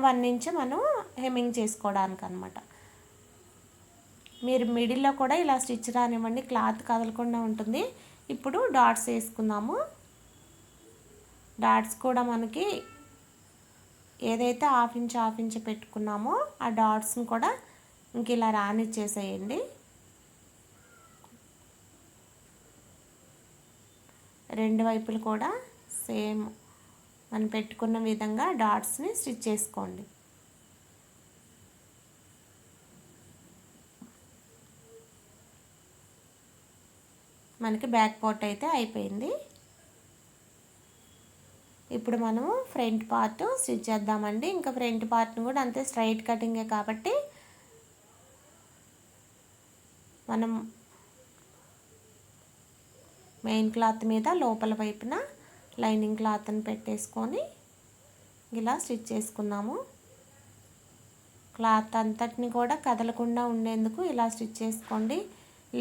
1 ఇంచ్ మనం హెమ్మింగ్ చేసుకోవడానికి అనమాట. మీరు మిడిల్లో కూడా ఇలా స్టిచ్ రానివ్వండి, క్లాత్ కదలకుండా ఉంటుంది. ఇప్పుడు డాట్స్ వేసుకుందాము. డాట్స్ కూడా మనకి ఏదైతే హాఫ్ ఇంచ్ పెట్టుకున్నామో ఆ డాట్స్ని కూడా ఇంక ఇలా రానిచ్చేసేయండి. రెండు వైపులు కూడా సేమ్ మనం పెట్టుకున్న విధంగా డాట్స్ని స్టిచ్ చేసుకోండి. మనకి బ్యాక్ పార్ట్ అయితే అయిపోయింది. ఇప్పుడు మనము ఫ్రంట్ పార్ట్ స్టిచ్ చేద్దామండి. ఇంకా ఫ్రంట్ పార్ట్ని కూడా అంతే స్ట్రైట్ కటింగే కాబట్టి మనం మెయిన్ క్లాత్ మీద లోపల వైపున లైనింగ్ క్లాత్ని పెట్టేసుకొని ఇలా స్టిచ్ చేసుకున్నాము. క్లాత్ అంతటిని కూడా కదలకుండా ఉండేందుకు ఇలా స్టిచ్ చేసుకోండి.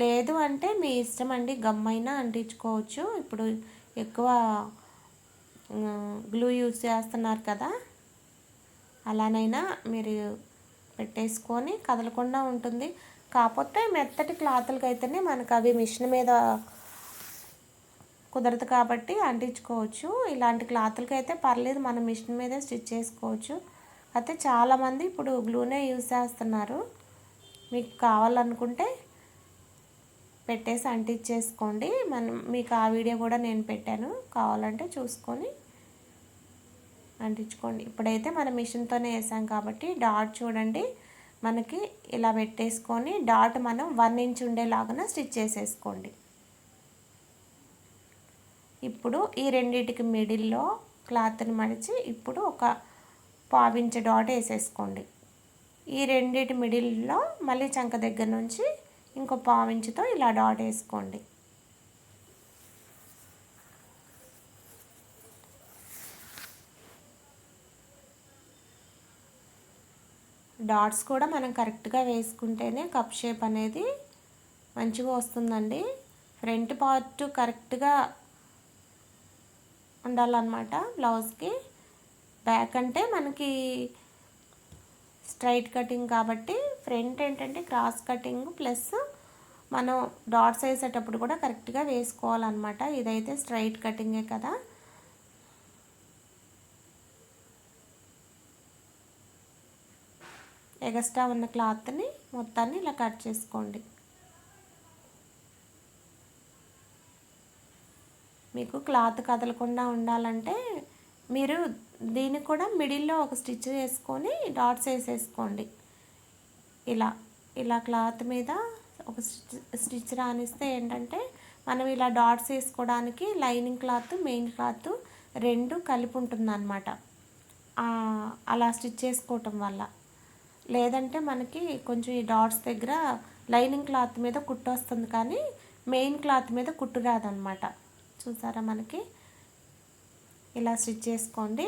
లేదు అంటే మీ ఇష్టం అండి, గమ్మైనా అంటించుకోవచ్చు. ఇప్పుడు ఎక్కువ గ్లూ యూజ్ చేస్తున్నారు కదా, అలానైనా మీరు పెట్టేసుకొని కదలకుండా ఉంటుంది. కాకపోతే మెత్తటి క్లాతులకి అయితేనే మనకు అవి మిషన్ మీద కుదరదు కాబట్టి అంటించుకోవచ్చు. ఇలాంటి క్లాతులకి అయితే పర్లేదు, మనం మిషన్ మీదే స్టిచ్ చేసుకోవచ్చు. అయితే చాలామంది ఇప్పుడు గ్లూనే యూజ్ చేస్తున్నారు. మీకు కావాలనుకుంటే పెట్టేసి అంటించేసుకోండి. మీకు ఆ వీడియో కూడా నేను పెట్టాను, కావాలంటే చూసుకొని అంటించుకోండి. ఇప్పుడైతే మనం మిషన్తోనే వేసాం కాబట్టి డాట్ చూడండి మనకి ఇలా పెట్టేసుకొని డాట్ మనం 1 ఇంచ్ ఉండేలాగా స్టిచ్ చేసేసుకోండి. ఇప్పుడు ఈ రెండింటికి మిడిల్లో క్లాత్ని మడిచి ఇప్పుడు ఒక 1/2 ఇంచ్ డాట్ వేసేసుకోండి. ఈ రెండింటి మిడిల్లో మళ్ళీ చంక దగ్గర నుంచి ఇంకో 1/2 ఇంచుతో ఇలా డాట్ వేసుకోండి. డాట్స్ కూడా మనం కరెక్ట్గా వేసుకుంటేనే కప్ షేప్ అనేది మంచిగా వస్తుందండి. ఫ్రంట్ పార్ట్ కరెక్ట్గా ఉండాలన్నమాట బ్లౌజ్కి. బ్యాక్ అంటే మనకి స్ట్రైట్ కటింగ్ కాబట్టి ఫ్రంట్ ఏంటంటే క్రాస్ కటింగ్ ప్లస్ మనం డాట్స్ వేసేటప్పుడు కూడా కరెక్ట్గా వేసుకోవాలన్నమాట. ఇదైతే స్ట్రైట్ కటింగే కదా. ఎక్స్ట్రా ఉన్న క్లాత్ని మొత్తాన్ని ఇలా కట్ చేసుకోండి. మీకు క్లాత్ కదలకుండా ఉండాలంటే మీరు దీనికి కూడా మిడిల్లో ఒక స్టిచ్ వేసుకొని డాట్స్ వేసేసుకోండి. ఇలా ఇలా క్లాత్ మీద ఒక స్టిచ్ రానిస్తే ఏంటంటే మనం ఇలా డాట్స్ వేసుకోవడానికి లైనింగ్ క్లాత్ మెయిన్ క్లాత్ రెండు కలిపి ఉంటుందన్నమాట. అలా స్టిచ్ చేసుకోవటం వల్ల. లేదంటే మనకి కొంచెం ఈ డాట్స్ దగ్గర లైనింగ్ క్లాత్ మీద కుట్టు వస్తుంది కానీ మెయిన్ క్లాత్ మీద కుట్టు రాదనమాట. చూసారా, మనకి ఇలా స్టిచ్ చేసుకోండి.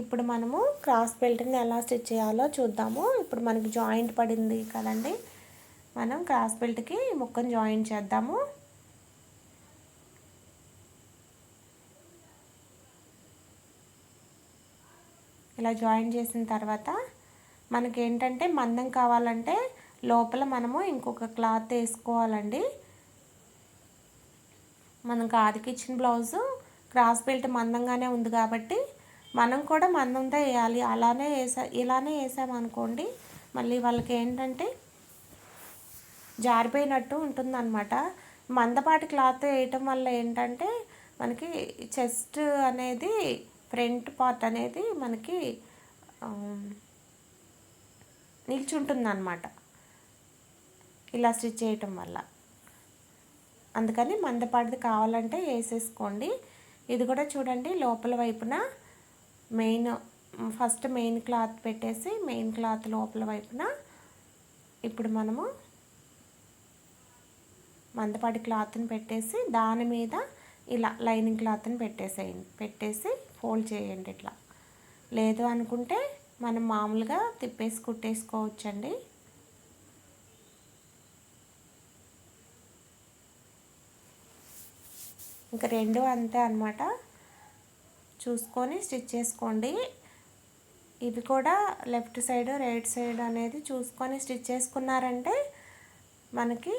ఇప్పుడు మనము క్రాస్ బెల్ట్ని ఎలా స్టిచ్ చేయాలో చూద్దాము. ఇప్పుడు మనకి జాయింట్ పడింది కదండి, మనం క్రాస్ బెల్ట్కి ముక్కను జాయిన్ చేద్దాము. ఇలా జాయిన్ చేసిన తర్వాత మనకేంటంటే మందం కావాలంటే లోపల మనము ఇంకొక క్లాత్ వేసుకోవాలండి. మనకు ఆదికి ఇచ్చిన బ్లౌజు క్రాస్ బెల్ట్ మందంగానే ఉంది కాబట్టి మనం కూడా మందంతో వేయాలి. ఇలానే వేసామనుకోండి మళ్ళీ వాళ్ళకి ఏంటంటే జారిపోయినట్టు ఉంటుందన్నమాట. మందపాటి క్లాత్ వేయటం వల్ల ఏంటంటే మనకి చెస్ట్ అనేది ఫ్రంట్ పార్ట్ అనేది మనకి నిల్చుంటుందన్నమాట ఇలా స్టిచ్ చేయటం వల్ల. అందుకని మందపాటిది కావాలంటే వేసేసుకోండి. ఇది కూడా చూడండి లోపల వైపున ఫస్ట్ మెయిన్ క్లాత్ పెట్టేసి మెయిన్ క్లాత్ లోపల వైపున ఇప్పుడు మనము మందపాటి క్లాత్ని పెట్టేసి దాని మీద ఇలా లైనింగ్ క్లాత్ని పెట్టేసి ఫోల్డ్ చేయండి ఇట్లా. లేదు అనుకుంటే మనం మామూలుగా తిప్పేసి కుట్టేసుకోవచ్చండి. ఇంకా రెండు అంతే అన్నమాట, చూసుకొని స్టిచ్ చేసుకోండి. ఇవి కూడా లెఫ్ట్ సైడ్ రైట్ సైడ్ అనేది చూసుకొని స్టిచ్ చేసుకున్నారంటే మనకి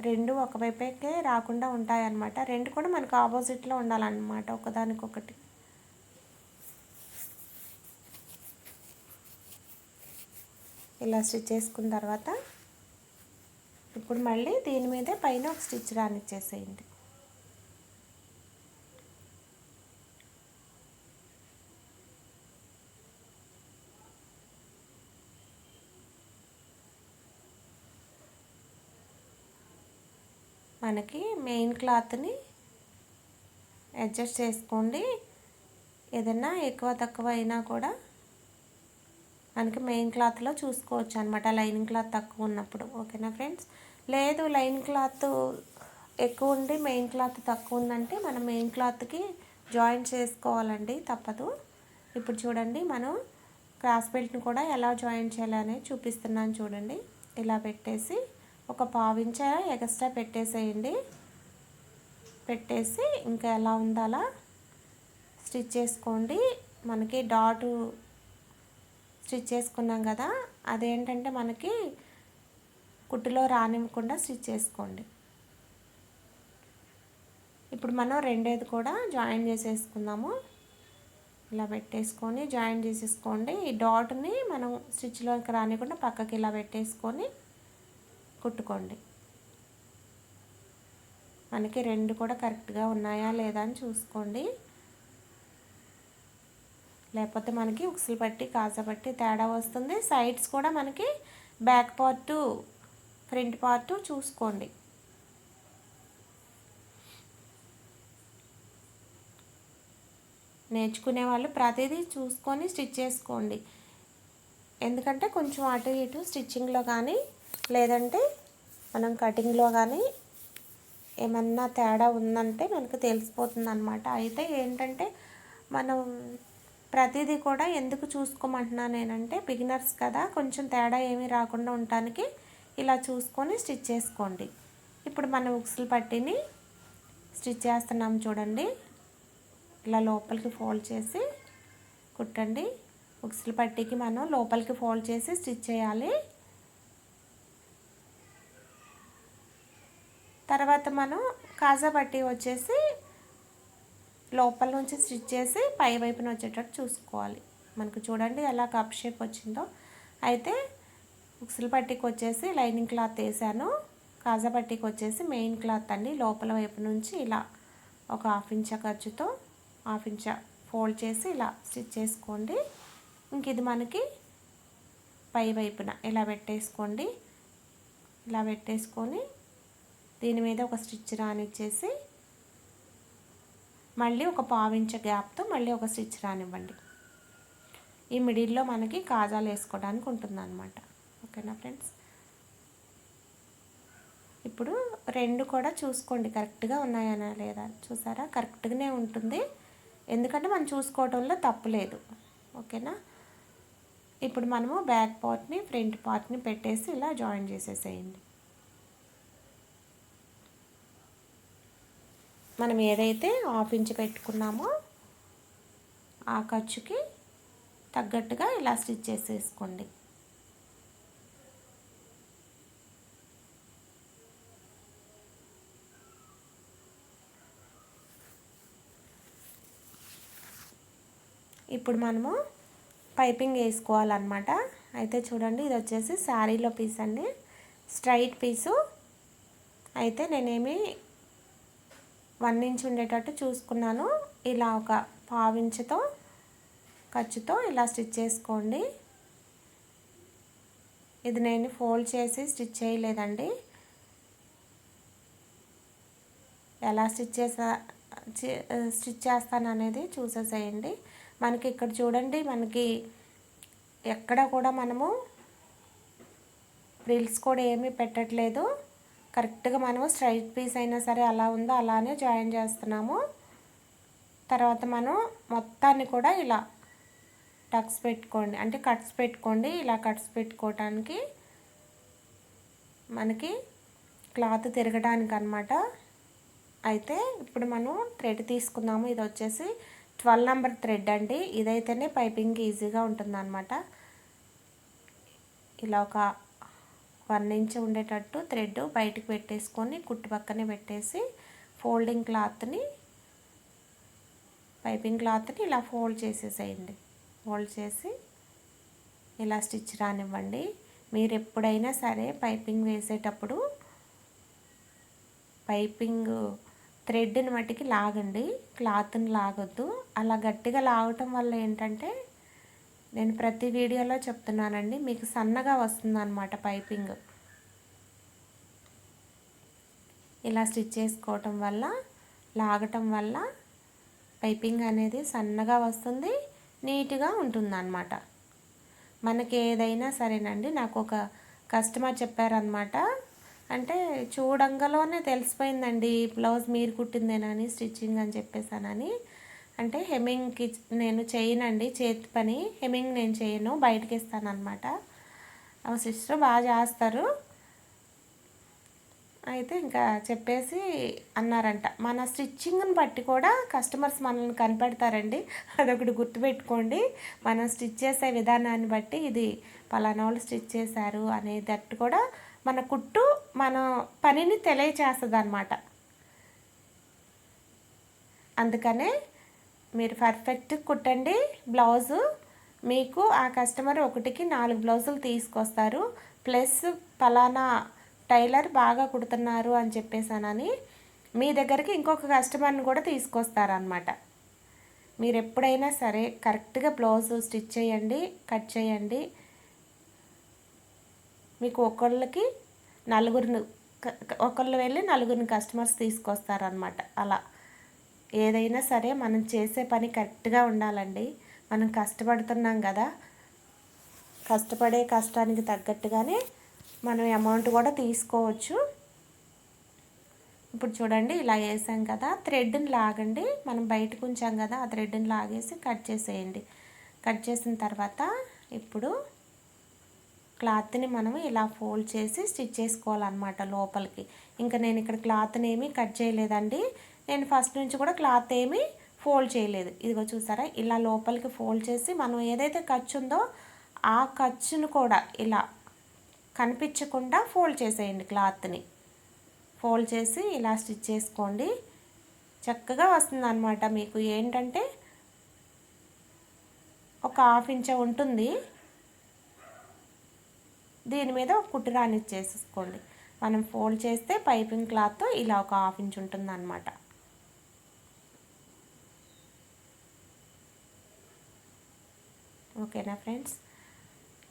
రెండు ఒకవైపుకే రాకుండా ఉంటాయన్నమాట. రెండు కూడా మనకు ఆపోజిట్లో ఉండాలన్నమాట ఒకదానికొకటి. ఇలా స్టిచ్ చేసుకున్న తర్వాత ఇప్పుడు మళ్ళీ దీని మీదే పైన ఒక స్టిచ్ రానిచ్చేసేయండి. మనకి మెయిన్ క్లాత్ని అడ్జస్ట్ చేసుకోండి. ఏదైనా ఎక్కువ తక్కువ అయినా కూడా మనకి మెయిన్ క్లాత్లో చూసుకోవచ్చు అనమాట, లైనింగ్ క్లాత్ తక్కువ ఉన్నప్పుడు. ఓకేనా ఫ్రెండ్స్? లేదు లైనింగ్ క్లాత్ ఎక్కువ ఉండి మెయిన్ క్లాత్ తక్కువ ఉందంటే మనం మెయిన్ క్లాత్కి జాయిన్ చేసుకోవాలండి, తప్పదు. ఇప్పుడు చూడండి మనం క్రాస్ బెల్ట్ని కూడా ఎలా జాయిన్ చేయాలని చూపిస్తున్నాను చూడండి. ఇలా పెట్టేసి ఒక పావించ ఎక్స్ట్రా పెట్టేసేయండి. పెట్టేసి ఇంకా ఎలా ఉందో అలా స్టిచ్ చేసుకోండి. మనకి డాట్ స్టిచ్ చేసుకున్నాం కదా, అదేంటంటే మనకి కుట్టులో రానివ్వకుండా స్టిచ్ చేసుకోండి. ఇప్పుడు మనం రెండేది కూడా జాయిన్ చేసేసుకుందాము. ఇలా పెట్టేసుకొని జాయిన్ చేసేసుకోండి. ఈ డాట్ని మనం స్టిచ్లోకి రానివ్వకుండా పక్కకి ఇలా పెట్టేసుకొని కుట్టుకోండి. మనకి రెండు కూడా కరెక్ట్గా ఉన్నాయా లేదా అని చూసుకోండి. లేకపోతే మనకి ఉక్సులు పట్టి కాజా పట్టి తేడా వస్తుంది. సైడ్స్ కూడా మనకి బ్యాక్ పార్టు ఫ్రంట్ పార్టు చూసుకోండి. నేర్చుకునే వాళ్ళు ప్రతిదీ చూసుకొని స్టిచ్ చేసుకోండి. ఎందుకంటే కొంచెం అటు ఇటు స్టిచ్చింగ్లో కానీ లేదంటే మనం కటింగ్లో కానీ ఏమన్నా తేడా ఉందంటే మనకు తెలిసిపోతుంది అనమాట. అయితే ఏంటంటే మనం ప్రతిదీ కూడా ఎందుకు చూసుకోమంటున్నాను నేనంటే బిగినర్స్ కదా, కొంచెం తేడా ఏమీ రాకుండా ఉండటానికి ఇలా చూసుకొని స్టిచ్ చేసుకోండి. ఇప్పుడు మనం ఉక్సులు పట్టిని స్టిచ్ చేస్తున్నాం చూడండి. ఇలా లోపలికి ఫోల్డ్ చేసి కుట్టండి. ఉక్సులు పట్టికి మనం లోపలికి ఫోల్డ్ చేసి స్టిచ్ చేయాలి. తర్వాత మనం కాజా పట్టీ వచ్చేసి లోపల నుంచి స్టిచ్ చేసి పై వైపున వచ్చేటట్టు చూసుకోవాలి. మనకు చూడండి ఎలా కప్ షేప్ వచ్చిందో. అయితే ఉక్సులు పట్టీకి వచ్చేసి లైనింగ్ క్లాత్ వేసాను, కాజా పట్టీకి వచ్చేసి మెయిన్ క్లాత్ అండి. లోపల వైపు నుంచి ఇలా ఒక 1/2 ఇంచ్ ఖర్చుతో 1/2 ఇంచ్ ఫోల్డ్ చేసి ఇలా స్టిచ్ చేసుకోండి. ఇంక ఇది మనకి పై వైపున ఇలా పెట్టేసుకోండి. ఇలా పెట్టేసుకొని దీని మీద ఒక స్టిచ్ రానిచ్చేసి మళ్ళీ ఒక 1/2 ఇంచ్ గ్యాప్తో మళ్ళీ ఒక స్టిచ్ రానివ్వండి. ఈ మిడిల్లో మనకి కాజాలు వేసుకోవడానికి ఉంటుందన్నమాట. ఓకేనా ఫ్రెండ్స్? ఇప్పుడు రెండు కూడా చూసుకోండి కరెక్ట్గా ఉన్నాయనా లేదా. చూసారా, కరెక్ట్గానే ఉంటుంది, ఎందుకంటే మనం చూసుకోవడంలో తప్పులేదు. ఓకేనా? ఇప్పుడు మనము బ్యాక్ పార్ట్ని ఫ్రంట్ పార్ట్ని పెట్టేసి ఇలా జాయిన్ చేసేసేయండి. మనం ఏదైతే 1/2 ఇంచ్ పెట్టుకున్నామో ఆ ఖర్చుకి తగ్గట్టుగా ఇలా స్టిచ్ చేసేసుకోండి. ఇప్పుడు మనము పైపింగ్ వేసుకోవాలన్నమాట. అయితే చూడండి, ఇది వచ్చేసి శారీలో పీస్ అండి, స్ట్రైట్ పీసు. అయితే నేనేమి 1 ఇంచ్ ఉండేటట్టు చూసుకున్నాను. ఇలా ఒక 1/2 ఇంచుతో ఖర్చుతో ఇలా స్టిచ్ చేసుకోండి. ఇది నేను ఫోల్డ్ చేసి స్టిచ్ చేయలేదండి. ఎలా స్టిచ్ చేస్తాను అనేది చూసేసేయండి. మనకి ఇక్కడ చూడండి, మనకి ఎక్కడ కూడా మనము ఫ్రిల్స్ కూడా ఏమీ పెట్టట్లేదు. కరెక్ట్గా మనము స్ట్రైట్ పీస్ అయినా సరే అలా ఉందో అలానే జాయిన్ చేస్తున్నాము. తర్వాత మనం మొత్తాన్ని కూడా ఇలా టక్స్ పెట్టుకోండి, అంటే కట్స్ పెట్టుకోండి. ఇలా కట్స్ పెట్టుకోవటానికి మనకి క్లాత్ తిరగడానికి అన్నమాట. అయితే ఇప్పుడు మనం థ్రెడ్ తీసుకుందాము. ఇది వచ్చేసి 12 నెంబర్ థ్రెడ్ అండి. ఇదైతేనే పైపింగ్ ఈజీగా ఉంటుందన్నమాట. ఇలా ఒక 1 ఇంచ్ ఉండేటట్టు థ్రెడ్ బయటికి పెట్టేసుకొని కుట్టు పక్కనే పెట్టేసి ఫోల్డింగ్ క్లాత్ని పైపింగ్ క్లాత్ని ఇలా ఫోల్డ్ చేసేసేయండి. ఫోల్డ్ చేసి ఇలా స్టిచ్ రానివ్వండి. మీరు ఎప్పుడైనా సరే పైపింగ్ వేసేటప్పుడు పైపింగ్ థ్రెడ్ని మట్టికి లాగండి, క్లాత్ని లాగొద్దు. అలా గట్టిగా లాగటం వల్ల ఏంటంటే, నేను ప్రతి వీడియోలో చెప్తున్నానండి, మీకు సన్నగా వస్తుందన్నమాట పైపింగ్. ఇలా స్టిచ్ చేసుకోవటం వల్ల, లాగటం వల్ల పైపింగ్ అనేది సన్నగా వస్తుంది, నీట్గా ఉంటుందన్నమాట. మనకి ఏదైనా సరేనండి, నాకు ఒక కస్టమర్ చెప్పారనమాట, అంటే చూడంగలోనే తెలిసిపోయిందండి బ్లౌజ్ మీరు కుట్టిందేనని, స్టిచ్చింగ్ అని చెప్పేసానని. అంటే హెమ్మింగ్కి నేను చేయనండి, చేతి పని హెమ్మింగ్ నేను చేయను, బయటకి ఇస్తానమాట. ఆ సిస్టర్ బాగా చేస్తారు. అయితే ఇంకా చెప్పేసి అన్నారంట, మన స్టిచ్చింగ్ని బట్టి కూడా కస్టమర్స్ మనల్ని కనిపెడతారండి, అదొకటి గుర్తుపెట్టుకోండి. మనం స్టిచ్ చేసే విధానాన్ని బట్టి ఇది పలానా వాళ్ళు స్టిచ్ చేశారు అనేటట్టు కూడా మన కుట్టు మన పనిని తెలియచేస్తుంది అన్నమాట. అందుకనే మీరు పర్ఫెక్ట్ కుట్టండి బ్లౌజు. మీకు ఆ కస్టమర్ ఒకటికి 4 బ్లౌజులు తీసుకొస్తారు, ప్లస్ పలానా టైలర్ బాగా కుడుతున్నారు అని చెప్పేసానని మీ దగ్గరికి ఇంకొక కస్టమర్ని కూడా తీసుకొస్తారనమాట. మీరు ఎప్పుడైనా సరే కరెక్ట్గా బ్లౌజ్ స్టిచ్ చేయండి, కట్ చేయండి. మీకు ఒకళ్ళు వెళ్ళి నలుగురిని కస్టమర్స్ తీసుకొస్తారనమాట. అలా ఏదైనా సరే మనం చేసే పని కరెక్ట్గా ఉండాలండి. మనం కష్టపడుతున్నాం కదా, కష్టపడే కష్టానికి తగ్గట్టుగానే మనం అమౌంట్ కూడా తీసుకోవచ్చు. ఇప్పుడు చూడండి, ఇలా వేసాం కదా, థ్రెడ్ని లాగండి. మనం బయటకు ఉంచాం కదా, ఆ థ్రెడ్ని లాగేసి కట్ చేసేయండి. కట్ చేసిన తర్వాత ఇప్పుడు క్లాత్ని మనం ఇలా ఫోల్డ్ చేసి స్టిచ్ చేసుకోవాలన్నమాట లోపలికి. ఇంకా నేను ఇక్కడ క్లాత్ని ఏమీ కట్ చేయలేదండి, నేను ఫస్ట్ నుంచి కూడా క్లాత్ ఏమీ ఫోల్డ్ చేయలేదు. ఇదిగో చూసారా, ఇలా లోపలికి ఫోల్డ్ చేసి మనం ఏదైతే ఖర్చు ఉందో ఆ ఖర్చును కూడా ఇలా కనిపించకుండా ఫోల్డ్ చేసేయండి. క్లాత్ని ఫోల్డ్ చేసి ఇలా స్టిచ్ చేసుకోండి, చక్కగా వస్తుంది అన్నమాట. మీకు ఏంటంటే ఒక 1/2 ఇంచ్ ఉంటుంది, దీని మీద ఒక కుట్టు రానిచ్చేసుకోండి. మనం ఫోల్డ్ చేస్తే పైపింగ్ క్లాత్ ఇలా ఒక 1/2 ఇంచ్ ఉంటుంది అన్నమాట. ఓకేనా ఫ్రెండ్స్,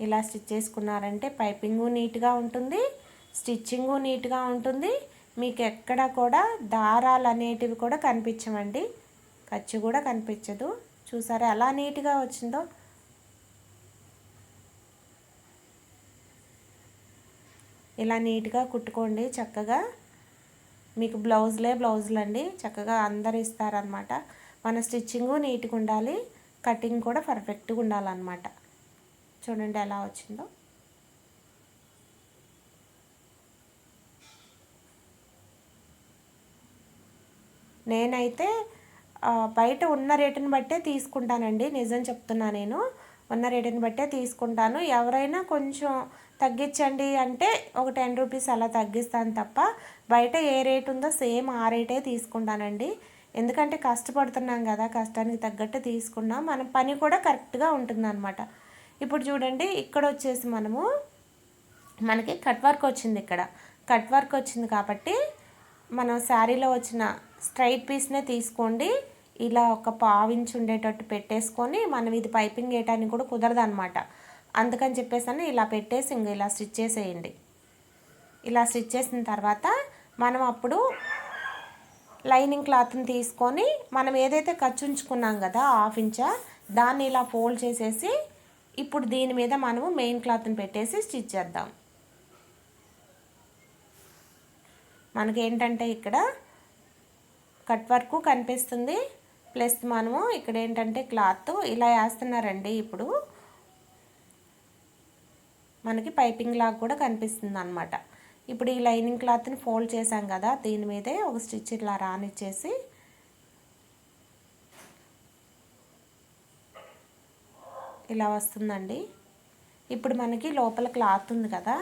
ఇలా స్టిచ్ చేసుకున్నారంటే పైపింగు నీట్గా ఉంటుంది, స్టిచ్చింగు నీట్గా ఉంటుంది. మీకు ఎక్కడ కూడా దారాలు అనేటివి కూడా కనిపించవండి, ఖర్చు కూడా కనిపించదు. చూసారా ఎలా నీట్గా వచ్చిందో. ఇలా నీట్గా కుట్టుకోండి చక్కగా. మీకు బ్లౌజులు అండి, చక్కగా అందరు ఇస్తారనమాట. మన స్టిచ్చింగు నీట్గా ఉండాలి, కటింగ్ కూడా పర్ఫెక్ట్గా ఉండాలన్నమాట. చూడండి ఎలా వచ్చిందో. నేనైతే బయట ఉన్న రేటుని బట్టే తీసుకుంటానండి, నిజం చెప్తున్నా. నేను ఉన్న రేటుని బట్టే తీసుకుంటాను. ఎవరైనా కొంచెం తగ్గించండి అంటే ఒక 10 రూపీస్ అలా తగ్గిస్తాను తప్ప బయట ఏ రేటు ఉందో సేమ్ ఆ రేటే తీసుకుంటానండి. ఎందుకంటే కష్టపడుతున్నాం కదా, కష్టానికి తగ్గట్టు తీసుకున్నాం, మన పని కూడా కరెక్ట్గా ఉంటుందన్నమాట. ఇప్పుడు చూడండి, ఇక్కడ వచ్చేసి మనకి కట్ వర్క్ వచ్చింది. ఇక్కడ కట్ వర్క్ వచ్చింది కాబట్టి మనం శారీలో వచ్చిన స్ట్రైట్ పీస్నే తీసుకోండి. ఇలా ఒక 1/2 ఇంచ్ ఉండేటట్టు పెట్టేసుకొని, మనం ఇది పైపింగ్ వేయడానికి కూడా కుదరదు అనమాట. అందుకని చెప్పేసి ఇలా పెట్టేసి ఇంక ఇలా స్టిచ్ చేసేయండి. ఇలా స్టిచ్ చేసిన తర్వాత మనం అప్పుడు లైనింగ్ క్లాత్ని తీసుకొని మనం ఏదైతే ఖర్చు ఉంచుకున్నాం కదా 1/2 ఇంచ్, దాన్ని ఇలా ఫోల్డ్ చేసేసి ఇప్పుడు దీని మీద మనము మెయిన్ క్లాత్ని పెట్టేసి స్టిచ్ చేద్దాం. మనకేంటంటే ఇక్కడ కట్ వర్క్ కనిపిస్తుంది, ప్లస్ మనము ఇక్కడ ఏంటంటే క్లాత్ ఇలా వేస్తున్నారండి. ఇప్పుడు మనకి పైపింగ్ లాగా కూడా కనిపిస్తుంది అన్నమాట. ఇప్పుడు ఈ లైనింగ్ క్లాత్ని ఫోల్డ్ చేసాం కదా, దీని మీదే ఒక స్టిచ్ ఇలా రానిచ్చేసి ఇలా వస్తుందండి. ఇప్పుడు మనకి లోపల క్లాత్ ఉంది కదా,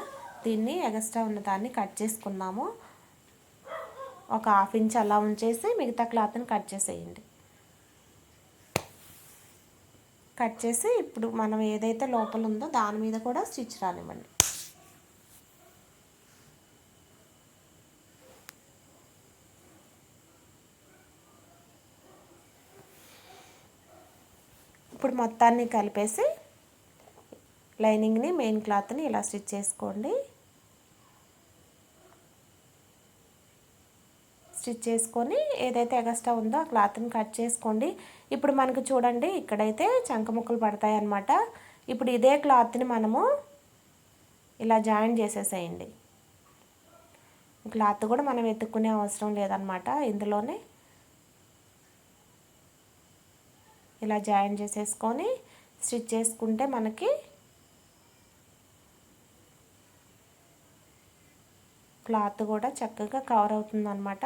దీన్ని ఎక్స్ట్రా ఉన్న దాన్ని కట్ చేసుకున్నాము. ఒక 1/2 ఇంచ్ అలా ఉంచేసి మిగతా క్లాత్ని కట్ చేసేయండి. కట్ చేసి ఇప్పుడు మనం ఏదైతే లోపల ఉందో దాని మీద కూడా స్టిచ్ రానివ్వండి. ఇప్పుడు మొత్తాన్ని కలిపేసి లైనింగ్ని మెయిన్ క్లాత్ని ఇలా స్టిచ్ చేసుకోండి. స్టిచ్ చేసుకొని ఏదైతే ఎగస్ట్రా ఉందో ఆ క్లాత్ని కట్ చేసుకోండి. ఇప్పుడు మనకు చూడండి ఇక్కడైతే చంక ముక్కలు పడతాయి అన్నమాట. ఇప్పుడు ఇదే క్లాత్ని మనము ఇలా జాయిన్ చేసేసేయండి. క్లాత్ కూడా మనం వెతుక్కునే అవసరం లేదనమాట. ఇందులోనే ఇలా జాయిన్ చేసేసుకొని స్టిచ్ చేసుకుంటే మనకి క్లాత్ కూడా చక్కగా కవర్ అవుతుందన్నమాట.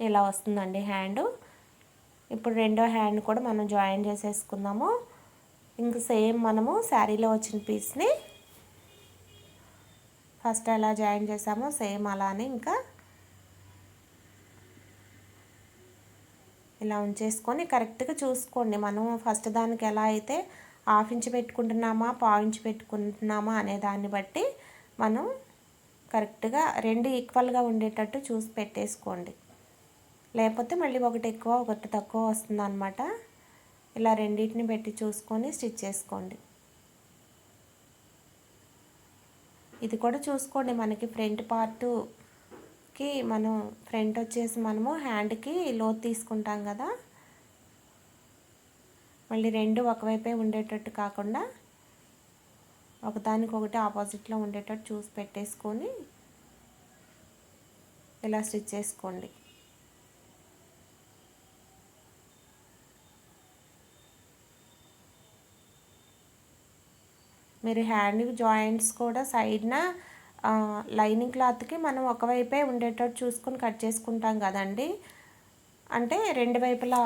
ఇలా వస్తుందండి హ్యాండ్. ఇప్పుడు రెండో హ్యాండ్ కూడా మనం జాయిన్ చేసేసుకుందాము. ఇంక సేమ్ మనము శారీలో వచ్చిన పీస్ని ఫస్ట్ ఎలా జాయిన్ చేసామో సేమ్ అలానే ఇంకా ఇలా ఉంచేసుకొని కరెక్ట్గా చూసుకోండి. మనం ఫస్ట్ దానికి ఎలా అయితే హాఫ్ ఇంచ్ పెట్టుకుంటున్నామా పావు ఇంచ్ పెట్టుకుంటున్నామా అనే దాన్ని బట్టి మనం కరెక్ట్గా రెండు ఈక్వల్గా ఉండేటట్టు చూసి పెట్టేసుకోండి. లేకపోతే మళ్ళీ ఒకటి ఎక్కువ ఒకటి తక్కువ వస్తుంది అన్నమాట. ఇలా రెండింటిని పెట్టి చూసుకొని స్టిచ్ చేసుకోండి. ఇది కూడా చూసుకోండి, మనకి ఫ్రంట్ పార్ట్కి మనం ఫ్రంట్ వచ్చేసి మనము హ్యాండ్కి లోతు తీసుకుంటాం కదా, మళ్ళీ రెండు ఒకవైపే ఉండేటట్టు కాకుండా ఒకదానికొకటి ఆపోజిట్లో ఉండేటట్టు చూసి పెట్టేసుకొని ఇలా స్టిచ్ చేసుకోండి. మీరు హ్యాండ్ జాయింట్స్ కూడా సైడ్న లైనింగ్ క్లాత్కి మనం ఒకవైపే ఉండేటట్టు చూసుకొని కట్ చేసుకుంటాం కదండి. అంటే రెండు వైపులా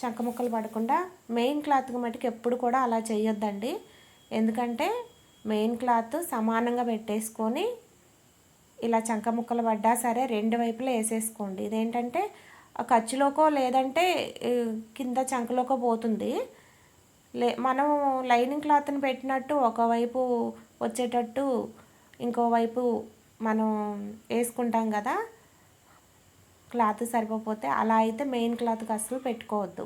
చంక ముక్కలు పడకుండా మెయిన్ క్లాత్కి మటుకు ఎప్పుడు కూడా అలా చేయొద్దండి. ఎందుకంటే మెయిన్ క్లాత్ సమానంగా పెట్టేసుకొని ఇలా చంక ముక్కలు పడ్డా సరే రెండు వైపులా వేసేసుకోండి. ఇదేంటంటే ఖర్చులోకో లేదంటే కింద చంకలోకో పోతుంది. మనం లైనింగ్ క్లాత్ని పెట్టినట్టు ఒకవైపు వచ్చేటట్టు ఇంకోవైపు మనం వేసుకుంటాం కదా, క్లాత్ సరిపోతే అలా అయితే మెయిన్ క్లాత్కి అస్సలు పెట్టుకోవద్దు.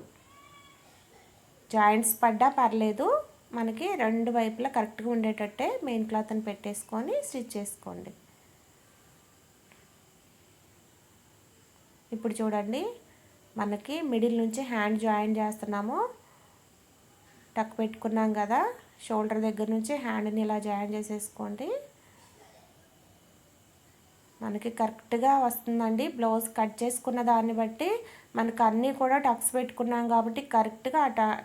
జాయింట్స్ పడ్డా పర్లేదు, మనకి రెండు వైపులా కరెక్ట్గా ఉండేటట్టే మెయిన్ క్లాత్ని పెట్టేసుకొని స్టిచ్ చేసుకోండి. ఇప్పుడు చూడండి, మనకి మిడిల్ నుంచి హ్యాండ్ జాయిన్ చేస్తున్నాము. టక్ పెట్టుకున్నాం కదా, షోల్డర్ దగ్గర నుంచి హ్యాండ్ని ఇలా జాయిన్ చేసేసుకోండి. మనకి కరెక్ట్గా వస్తుందండి. బ్లౌజ్ కట్ చేసుకున్న దాన్ని బట్టి మనకు అన్నీ కూడా టక్స్ పెట్టుకున్నాం కాబట్టి కరెక్ట్గా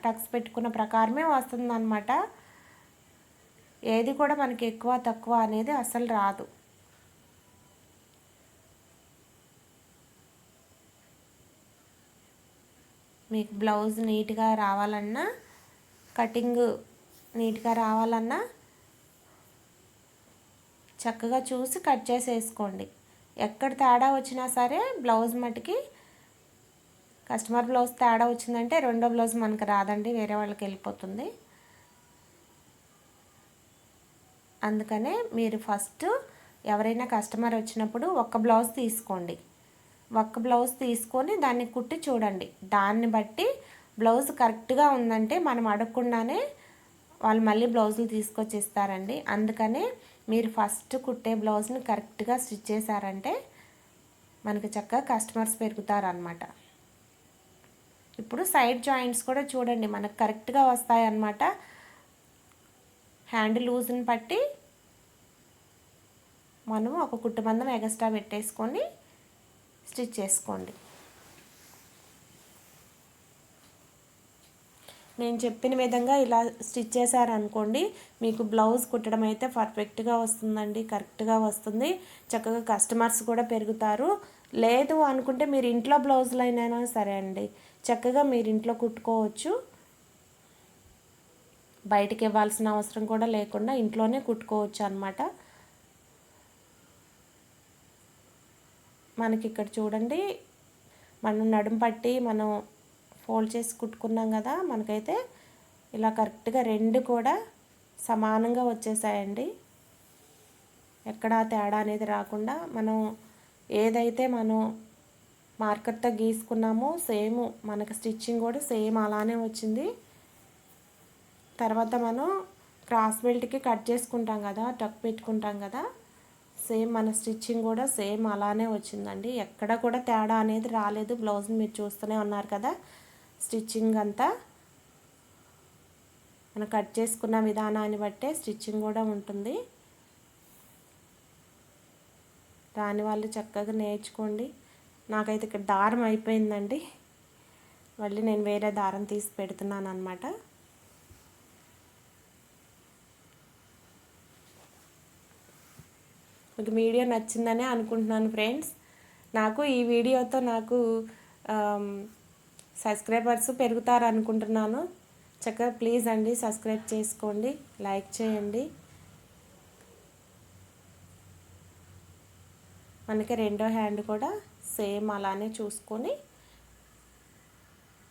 టక్స్ పెట్టుకున్న ప్రకారమే వస్తుందన్నమాట. ఏది కూడా మనకి ఎక్కువ తక్కువ అనేది అసలు రాదు. మీకు బ్లౌజ్ నీట్గా రావాలన్నా, కటింగ్ నీట్గా రావాలన్నా చక్కగా చూసి కట్ చేసేసుకోండి. ఎక్కడ తేడా వచ్చినా సరే బ్లౌజ్ మటుకి కస్టమర్ బ్లౌజ్ తేడా వచ్చిందంటే రెండో బ్లౌజ్ మనకు రాదండి, వేరే వాళ్ళకి వెళ్ళిపోతుంది. అందుకనే మీరు ఫస్ట్ ఎవరైనా కస్టమర్ వచ్చినప్పుడు ఒక్క బ్లౌజ్ తీసుకోండి. ఒక్క బ్లౌజ్ తీసుకొని దాన్ని కుట్టి చూడండి. దాన్ని బట్టి బ్లౌజ్ కరెక్ట్గా ఉందంటే మనం అడగకుండానే వాళ్ళు మళ్ళీ బ్లౌజులు తీసుకొచ్చి ఇస్తారండి. అందుకనే మీరు ఫస్ట్ కుట్టే బ్లౌజ్ని కరెక్ట్గా స్టిచ్ చేశారంటే మనకి చక్కగా కస్టమర్స్ పెరుగుతారనమాట. ఇప్పుడు సైడ్ జాయింట్స్ కూడా చూడండి, మనకు కరెక్ట్గా వస్తాయన్నమాట. హ్యాండ్ లూజ్ని బట్టి మనము ఒక కుట్టు మందం ఎగస్ట్రా పెట్టేసుకొని స్టిచ్ చేసుకోండి. నేను చెప్పిన విధంగా ఇలా స్టిచ్ చేశారనుకోండి, మీకు బ్లౌజ్ కుట్టడం అయితే పర్ఫెక్ట్గా వస్తుందండి, కరెక్ట్గా వస్తుంది. చక్కగా కస్టమర్స్ కూడా పెరుగుతారు. లేదు అనుకుంటే మీరు ఇంట్లో బ్లౌజులైనా సరే అండి, చక్కగా మీరు ఇంట్లో కుట్టుకోవచ్చు. బయటికి ఇవ్వాల్సిన అవసరం కూడా లేకుండా ఇంట్లోనే కుట్టుకోవచ్చు అన్నమాట. మనకి ఇక్కడ చూడండి, మనం నడుము పట్టి మనం ఫోల్డ్ చేసి కుట్టుకున్నాం కదా, మనకైతే ఇలా కరెక్ట్గా రెండు కూడా సమానంగా వచ్చేసాయండి. ఎక్కడా తేడా అనేది రాకుండా మనం ఏదైతే మనం మార్కర్తో గీసుకున్నాము. సేమ్ మనకి స్టిచ్చింగ్ కూడా సేమ్ అలానే వచ్చింది. తర్వాత మనం క్రాస్ బెల్ట్కి కట్ చేసుకుంటాం కదా, టక్ పెట్టుకుంటాం కదా, సేమ్ మన స్టిచ్చింగ్ కూడా సేమ్ అలానే వచ్చిందండి. ఎక్కడ కూడా తేడా అనేది రాలేదు. బ్లౌజ్ని మీరు చూస్తూనే ఉన్నారు కదా, స్టిచ్చింగ్ అంతా మనం కట్ చేసుకున్న విధానాన్ని బట్టే స్టిచ్చింగ్ కూడా ఉంటుంది. రాని వాళ్ళు చక్కగా నేర్చుకోండి. నాకైతే ఇక్కడ దారం అయిపోయిందండి. మళ్ళీ నేను వేరే దారం తీసి పెడుతున్నాను అనమాట. మీకు వీడియో నచ్చిందనే అనుకుంటున్నాను ఫ్రెండ్స్. నాకు ఈ వీడియోతో నాకు సబ్స్క్రైబర్స్ పెరుగుతారు అనుకుంటున్నాను. చక్కగా ప్లీజ్ అండి సబ్స్క్రైబ్ చేసుకోండి, లైక్ చేయండి. మనకి రెండో హ్యాండ్ కూడా సేమ్ అలానే చూసుకొని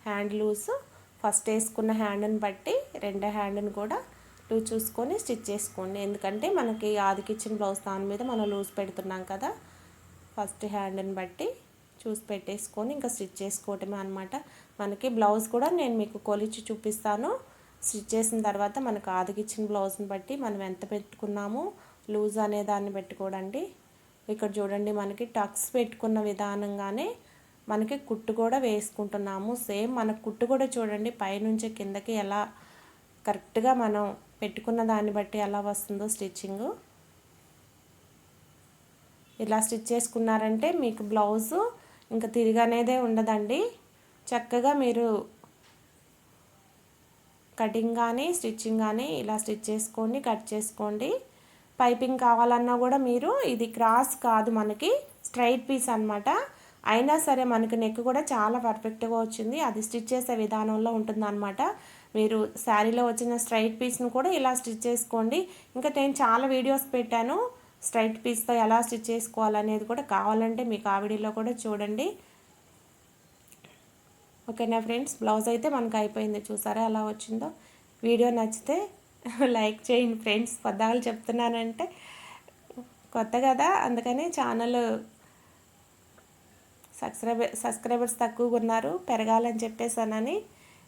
హ్యాండ్ లూజ్ ఫస్ట్ వేసుకున్న హ్యాండ్ని బట్టి రెండో హ్యాండ్ని కూడా లూజ్ చూసుకొని స్టిచ్ చేసుకోండి. ఎందుకంటే మనకి ఆదికిచ్చిన బ్లౌజ్ దాని మీద మనం లూజ్ పెడుతున్నాం కదా, ఫస్ట్ హ్యాండ్ని బట్టి చూసి పెట్టేసుకొని ఇంకా స్టిచ్ చేసుకోవటమే అనమాట. మనకి బ్లౌజ్ కూడా నేను మీకు కొలిచి చూపిస్తాను. స్టిచ్ చేసిన తర్వాత మనకు ఆదికిచ్చిన బ్లౌజ్ని బట్టి మనం ఎంత పెట్టుకున్నాము లూజ్ అనే దాన్ని పెట్టుకోడండి. ఇక్కడ చూడండి, మనకి టక్స్ పెట్టుకున్న విధానంగానే మనకి కుట్టు కూడా వేసుకుంటున్నాము. సేమ్ మన కుట్టు కూడా చూడండి పైనుంచి కిందకి ఎలా కరెక్ట్గా మనం పెట్టుకున్న దాన్ని బట్టి ఎలా వస్తుందో స్టిచ్చింగ్. ఇలా స్టిచ్ చేసుకున్నారంటే మీకు బ్లౌజు ఇంకా తిరిగనేదే ఉండదండి. చక్కగా మీరు కటింగ్ కానీ స్టిచ్చింగ్ కానీ ఇలా స్టిచ్ చేసుకోండి, కట్ చేసుకోండి. పైపింగ్ కావాలన్నా కూడా మీరు, ఇది క్రాస్ కాదు మనకి స్ట్రైట్ పీస్ అనమాట. అయినా సరే మనకి నెక్ కూడా చాలా పర్ఫెక్ట్గా వచ్చింది. అది స్టిచ్ చేసే విధానంలో ఉంటుందన్నమాట. మీరు శారీలో వచ్చిన స్ట్రైట్ పీస్ను కూడా ఇలా స్టిచ్ చేసుకోండి. ఇంకా నేను చాలా వీడియోస్ పెట్టాను స్ట్రైట్ పీస్తో ఎలా స్టిచ్ చేసుకోవాలనేది కూడా, కావాలంటే మీకు ఆ వీడియోలో కూడా చూడండి. ఓకేనా ఫ్రెండ్స్, బ్లౌజ్ అయితే మనకు అయిపోయింది. చూసారా ఎలా వచ్చిందో. వీడియో నచ్చితే లైక్ చేయండి ఫ్రెండ్స్. పద్దాలు చెప్తున్నానంటే కొత్త కదా, అందుకని ఛానల్ సబ్స్క్రైబర్స్ తక్కువగా ఉన్నారు, పెరగాలని చెప్పేసానని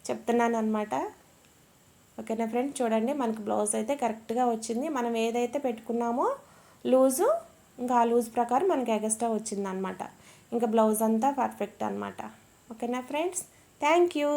చెప్తున్నాను అనమాట. ఓకేనా ఫ్రెండ్స్, చూడండి మనకు బ్లౌజ్ అయితే కరెక్ట్గా వచ్చింది. మనం ఏదైతే పెట్టుకున్నామో లూజు, ఇంకా ఆ లూజ్ ప్రకారం మనకి ఎగస్ట్రా వచ్చింది అనమాట. ఇంకా బ్లౌజ్ అంతా పర్ఫెక్ట్ అనమాట. ఓకేనా ఫ్రెండ్స్, థ్యాంక్ యూ.